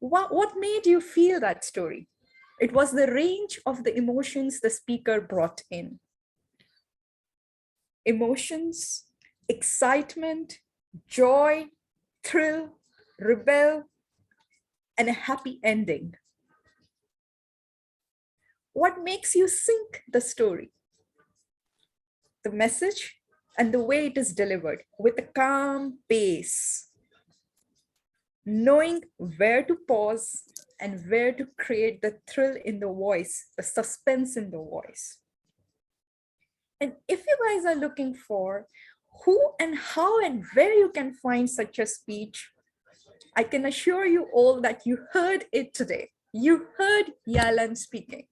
What made you feel that story? It was the range of the emotions the speaker brought in. Emotions, excitement, joy, thrill, rebel, and a happy ending. What makes you sink the story? The message and the way it is delivered with a calm pace. Knowing where to pause and where to create the thrill in the voice, the suspense in the voice. And if you guys are looking for who and how and where you can find such a speech, I can assure you all that you heard it today. You heard Yalan speaking.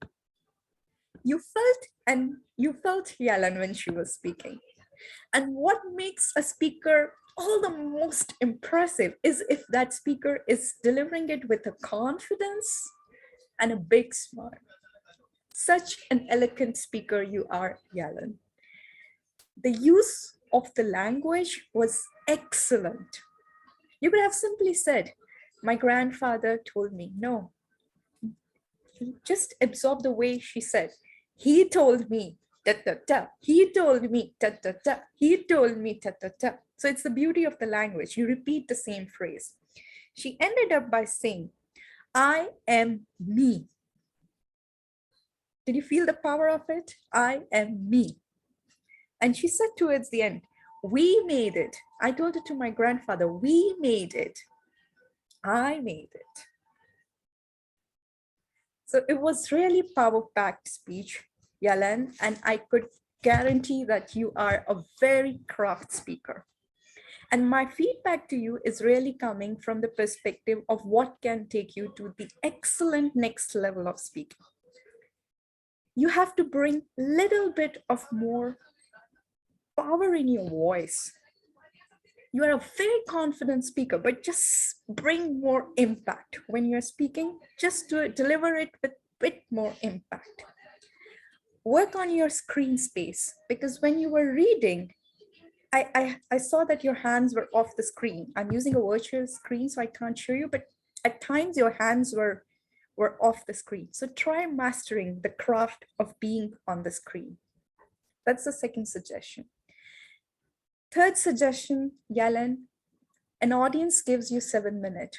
You felt Yalan when she was speaking. And what makes a speaker all the most impressive is if that speaker is delivering it with a confidence and a big smile. Such an eloquent speaker you are, Yalan. The use of the language was excellent. You could have simply said, my grandfather told me. No, just absorb the way she said. He told me, da, da, da. He told me, da, da, da. He told me, da, da, da. So it's the beauty of the language. You repeat the same phrase. She ended up by saying, I am me. Did you feel the power of it? I am me. And she said towards the end, we made it. I told it to my grandfather, we made it. I made it. So it was really power-packed speech, Yalan, and I could guarantee that you are a very craft speaker. And my feedback to you is really coming from the perspective of what can take you to the excellent next level of speaking. You have to bring a little bit of more power in your voice. You are a very confident speaker, but just bring more impact. When you're speaking, just deliver it with a bit more impact. Work on your screen space, because when you were reading, I saw that your hands were off the screen. I'm using a virtual screen, so I can't show you, but at times your hands were off the screen. So try mastering the craft of being on the screen. That's the second suggestion. Third suggestion, Yalan, an audience gives you 7 minutes.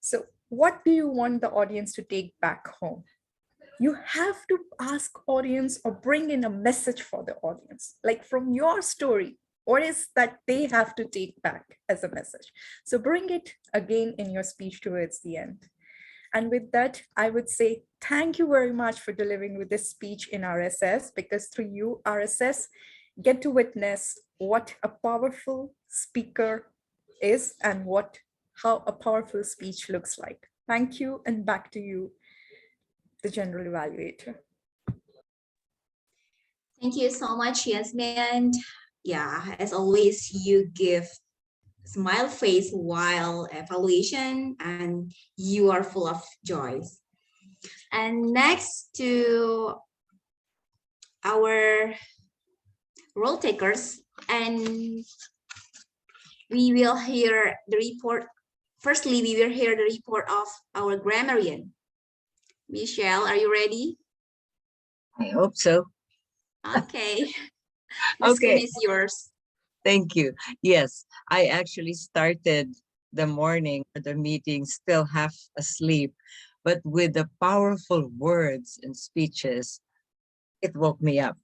So what do you want the audience to take back home? You have to ask audience or bring in a message for the audience, like from your story, what is that they have to take back as a message? So bring it again in your speech towards the end. And with that, I would say, thank you very much for delivering with this speech in RSS, because through you, RSS get to witness what a powerful speaker is and how a powerful speech looks like. Thank you, and back to you, the General Evaluator. Thank you so much, Yasmin. Yeah, as always, you give smile face while evaluation, and you are full of joy. And next to our role takers, and we will hear the report. Firstly, we will hear the report of our grammarian. Michelle, are you ready? I hope so. Okay. The screen is yours. Thank you. Yes, I actually started the morning, the meeting still half asleep, but with the powerful words and speeches, it woke me up.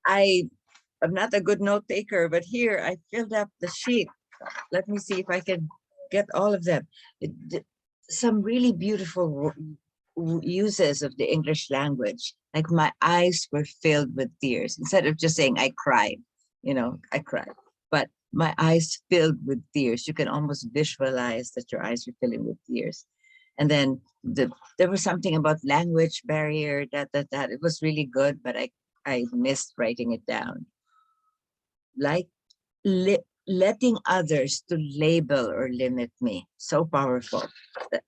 I'm not a good note taker, but here I filled up the sheet. Let me see if I can get all of them. Some really beautiful uses of the English language. Like my eyes were filled with tears. Instead of just saying I cried, I cried. But my eyes filled with tears. You can almost visualize that your eyes were filling with tears. And then there was something about language barrier, that. It was really good, but I missed writing it down. Like letting others to label or limit me. So powerful.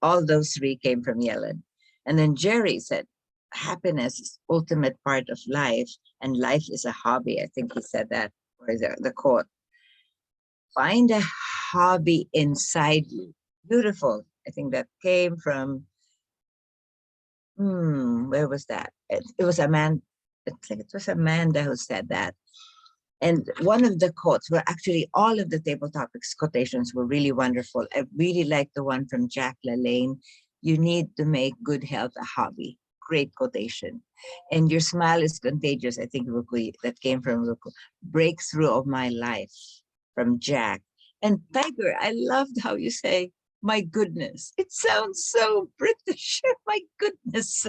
All those three came from Yellen. And then Jerry said, happiness is ultimate part of life, and life is a hobby. I think he said that, or the quote. Find a hobby inside you. Beautiful. I think that came from, where was that? It was Amanda. I think it was Amanda who said that. And one of the quotes were actually all of the table topics quotations were really wonderful. I really liked the one from Jack LaLanne. You need to make good health a hobby. Great quotation. And your smile is contagious. I think Ruku, that came from Ruku. Breakthrough of my life from Jack. And Tiger, I loved how you say, my goodness. It sounds so British. My goodness.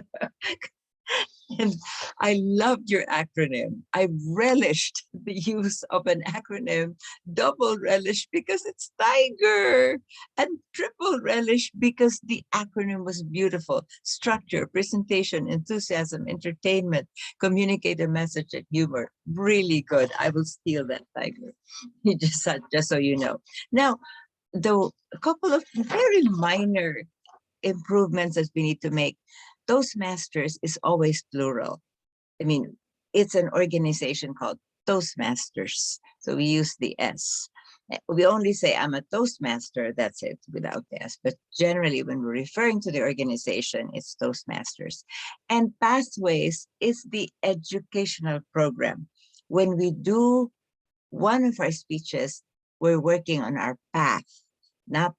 And I loved your acronym. I relished the use of an acronym, double relish because it's Tiger, and triple relish because the acronym was beautiful. Structure, presentation, enthusiasm, entertainment, communicate a message, and humor. Really good. I will steal that, Tiger. You just so you know. Now, a couple of very minor improvements that we need to make. Toastmasters is always plural. I mean, it's an organization called Toastmasters. So we use the S. We only say I'm a Toastmaster, that's it, without the S. But generally, when we're referring to the organization, it's Toastmasters. And Pathways is the educational program. When we do one of our speeches, we're working on our path, not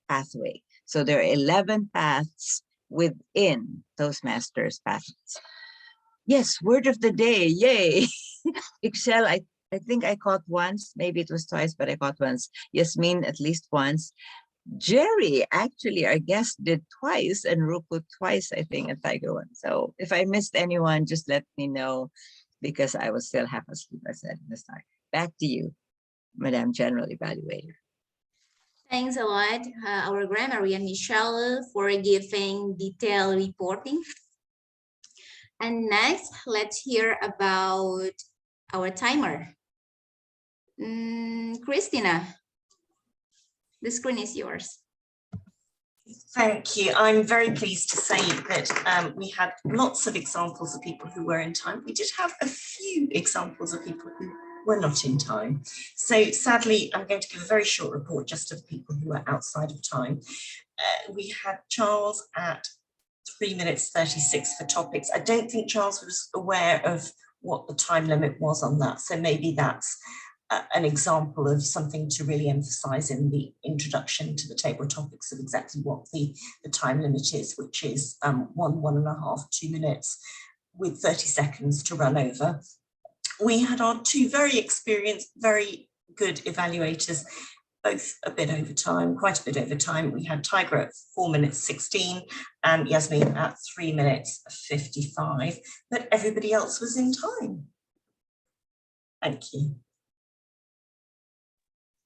pathway. So there are 11 paths within Toastmasters paths. Yes, word of the day, yay. Excel, I think I caught once, maybe it was twice, but I caught once. Yasmin at least once. Jerry, actually, our guest did twice, and Ruku twice, I think, and Tiger one. So if I missed anyone, just let me know, because I was still half asleep, I said in the start. Back to you, Madam General Evaluator. Thanks a lot, our grammarian Michelle, for giving detailed reporting. And next, let's hear about our timer. Christina, the screen is yours. Thank you. I'm very pleased to say that we had lots of examples of people who were in time. We did have a few examples of people who were not in time. So sadly, I'm going to give a very short report just of people who are outside of time. We had Charles at 3 minutes 36 for topics. I don't think Charles was aware of what the time limit was on that. So maybe that's an example of something to really emphasize in the introduction to the table of topics of exactly what the time limit is, which is 1.5, 2 minutes with 30 seconds to run over. We had our two very experienced, very good evaluators, both a bit over time, quite a bit over time. We had Tiger at 4 minutes 16 and Yasmin at 3 minutes 55, but everybody else was in time. Thank you.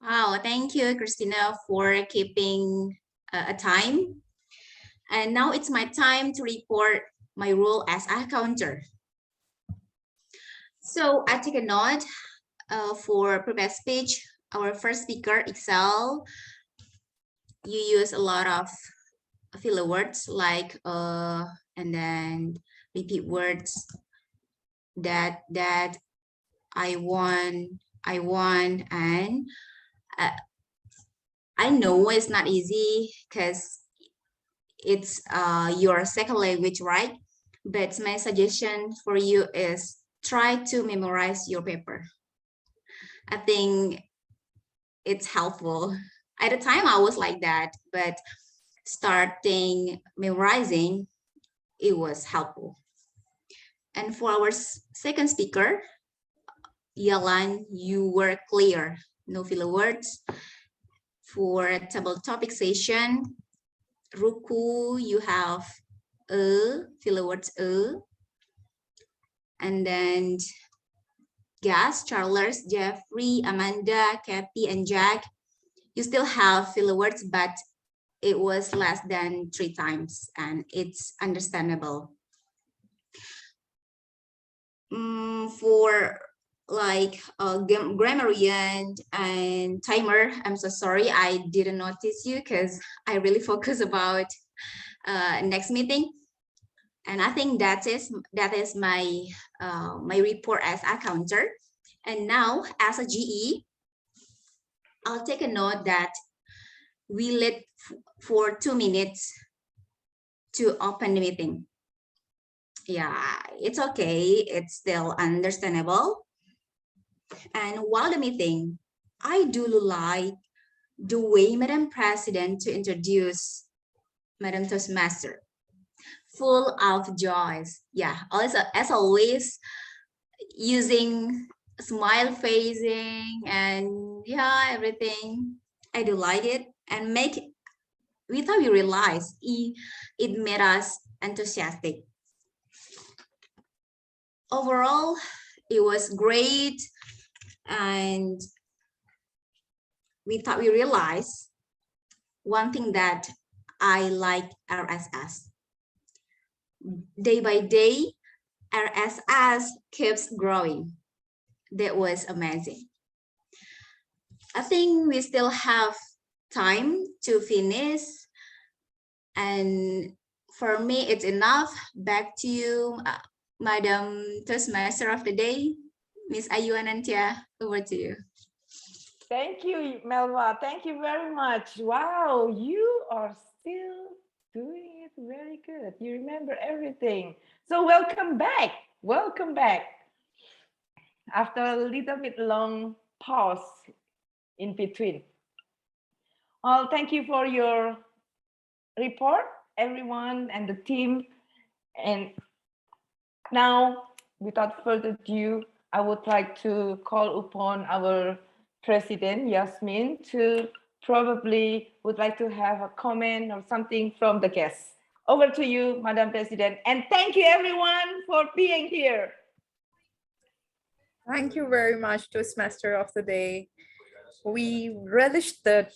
Wow, thank you, Christina, for keeping a time. And now it's my time to report my role as a counter. So I take a note for previous speech. Our first speaker, Excel, you use a lot of filler words like and then repeat words that I want, and I know it's not easy because it's your second language, right? But my suggestion for you is try to memorize your paper. I think it's helpful. At the time I was like that, but starting memorizing, it was helpful. And for our second speaker, Yalan, you were clear, no filler words. For table topic session, Ruku, you have filler words and then Gas, Charles, Jeffrey, Amanda, Kathy, and Jack, you still have filler words, but it was less than 3 times, and it's understandable. For like grammarian and timer, I'm so sorry, I didn't notice you because I really focus about next meeting. And I think that is my my report as a counter. And now as a GE, I'll take a note that we let for 2 minutes to open the meeting. Yeah, it's okay. It's still understandable. And while the meeting, I do like the way Madam President to introduce Madam Toastmaster, full of joys. Yeah, also as always, using smile facing and yeah, everything. I do like it and make it, without we realize it made us enthusiastic. Overall, it was great, and without we realize one thing that I like RSS. Day by day, RSS keeps growing. That was amazing. I think we still have time to finish, and for me it's enough. Back to you, Madam Toastmaster of the day, Miss Ayu Anantia, over to you. Thank you, Melva. Thank you very much. Wow, you are still doing it very good. You remember everything. So welcome back. Welcome back. After a little bit long pause in between. Well, thank you for your report, everyone and the team. And now, without further ado, I would like to call upon our President, Yasmin, to probably would like to have a comment or something from the guests. Over to you, Madam President. And thank you, everyone, for being here. Thank you very much, Toastmaster of the day. We relished the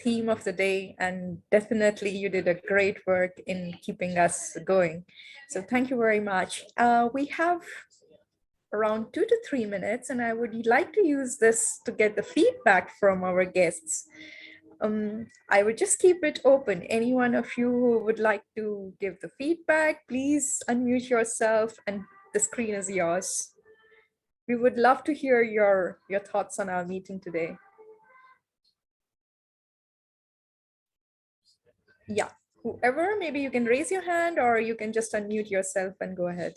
theme of the day, and definitely you did a great work in keeping us going. So thank you very much. We have around 2 to 3 minutes, and I would like to use this to get the feedback from our guests. I would just keep it open. Any one of you who would like to give the feedback, please unmute yourself and the screen is yours. We would love to hear your thoughts on our meeting today. Yeah, whoever, maybe you can raise your hand or you can just unmute yourself and go ahead.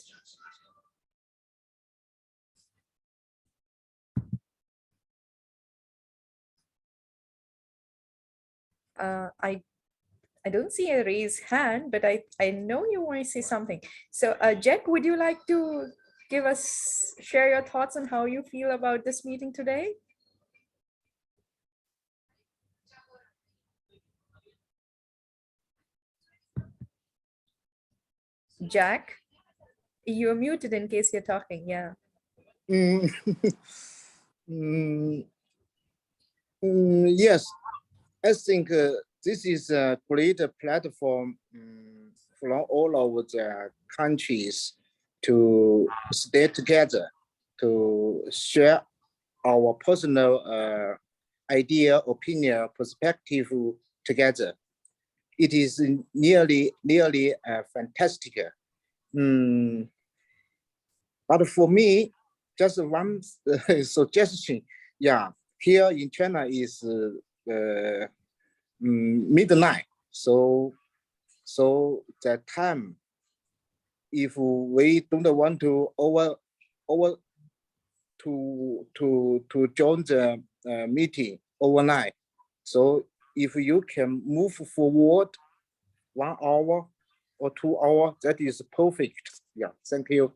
I don't see a raised hand, but I know you want to say something. So Jack, would you like to share your thoughts on how you feel about this meeting today? Jack, you're muted in case you're talking, yeah. Yes, I think this is a great platform from all over the countries to stay together, to share our personal idea, opinion, perspective together. It is nearly fantastic. But for me, just one suggestion. Yeah, here in China is midnight. So that time, if we don't want to to join the meeting overnight, so if you can move forward 1 hour or 2 hours, that is perfect. Yeah, thank you.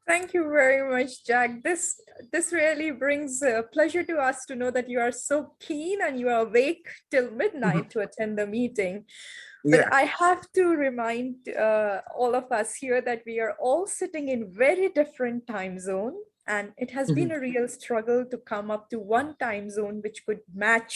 Thank you very much, Jack. This really brings pleasure to us to know that you are so keen and you are awake till midnight to attend the meeting. But Yeah. I have to remind all of us here that we are all sitting in very different time zone, and it has been a real struggle to come up to one time zone which could match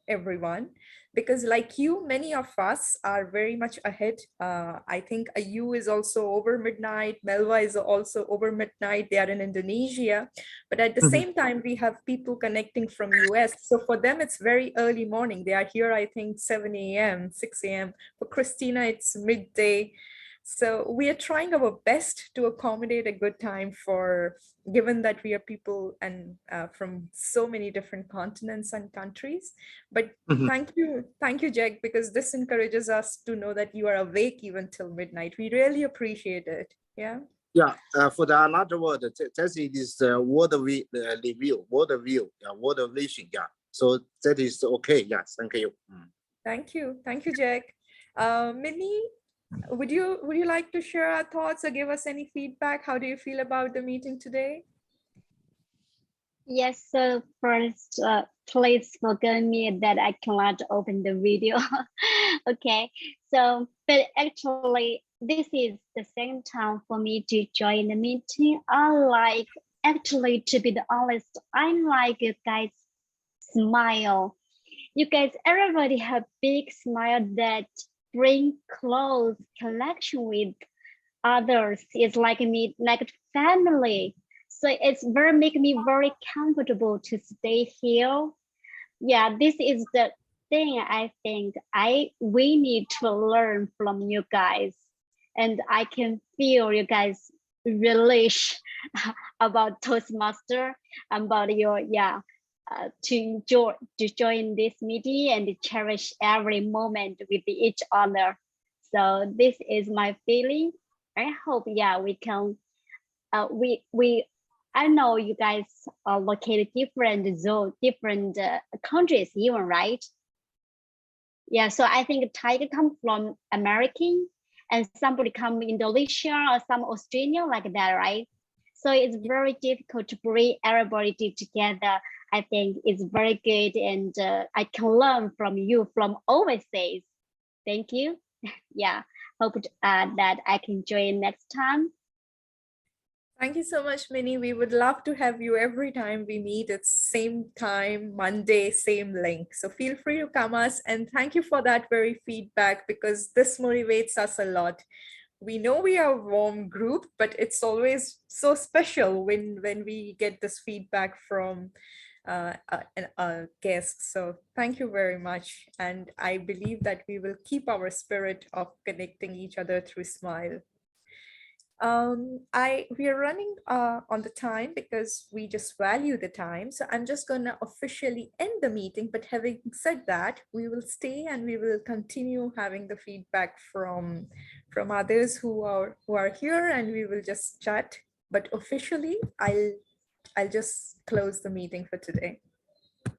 everyone. Because like you, many of us are very much ahead. I think Ayu is also over midnight. Melva is also over midnight. They are in Indonesia. But at the same time, we have people connecting from US. So for them, it's very early morning. They are here, I think, 7 a.m., 6 a.m. For Christina, it's midday. So we are trying our best to accommodate a good time for, given that we are people and from so many different continents and countries. But thank you, Jack, because this encourages us to know that you are awake even till midnight. We really appreciate it. Yeah. Yeah, for the another word, that is world review, world view, yeah, world vision, yeah. So that is okay. Yeah, thank you. Thank you, Jack. Minnie, would you like to share our thoughts or give us any feedback? How do you feel about the meeting today? Yes, so first, please forgive me that I cannot open the video. Okay, so, but actually, this is the second time for me to join the meeting. Actually, to be honest, I like you guys' smile. You guys, everybody have big smile that bring close connection with others. It's like me, like family. So it's very make me very comfortable to stay here. Yeah, this is the thing I think we need to learn from you guys. And I can feel you guys relish about Toastmaster, about your to join this meeting and cherish every moment with each other. So this is my feeling. I hope we can I know you guys are located different zone, different countries even, right? Yeah, so I think Tiger come from American and somebody come Indonesia or some Australia like that, right? So it's very difficult to bring everybody together. I think it's very good, and I can learn from you from overseas. Thank you. Yeah, hope that I can join next time. Thank you so much, Minnie. We would love to have you every time we meet. It's same time, Monday, same link. So feel free to come us, and thank you for that very feedback, because this motivates us a lot. We know we are a warm group, but it's always so special when we get this feedback from a guest. So thank you very much. And I believe that we will keep our spirit of connecting each other through smile. We are running on the time because we just value the time. So I'm just going to officially end the meeting. But having said that, we will stay and we will continue having the feedback from others who are here, and we will just chat. But officially, I'll just close the meeting for today.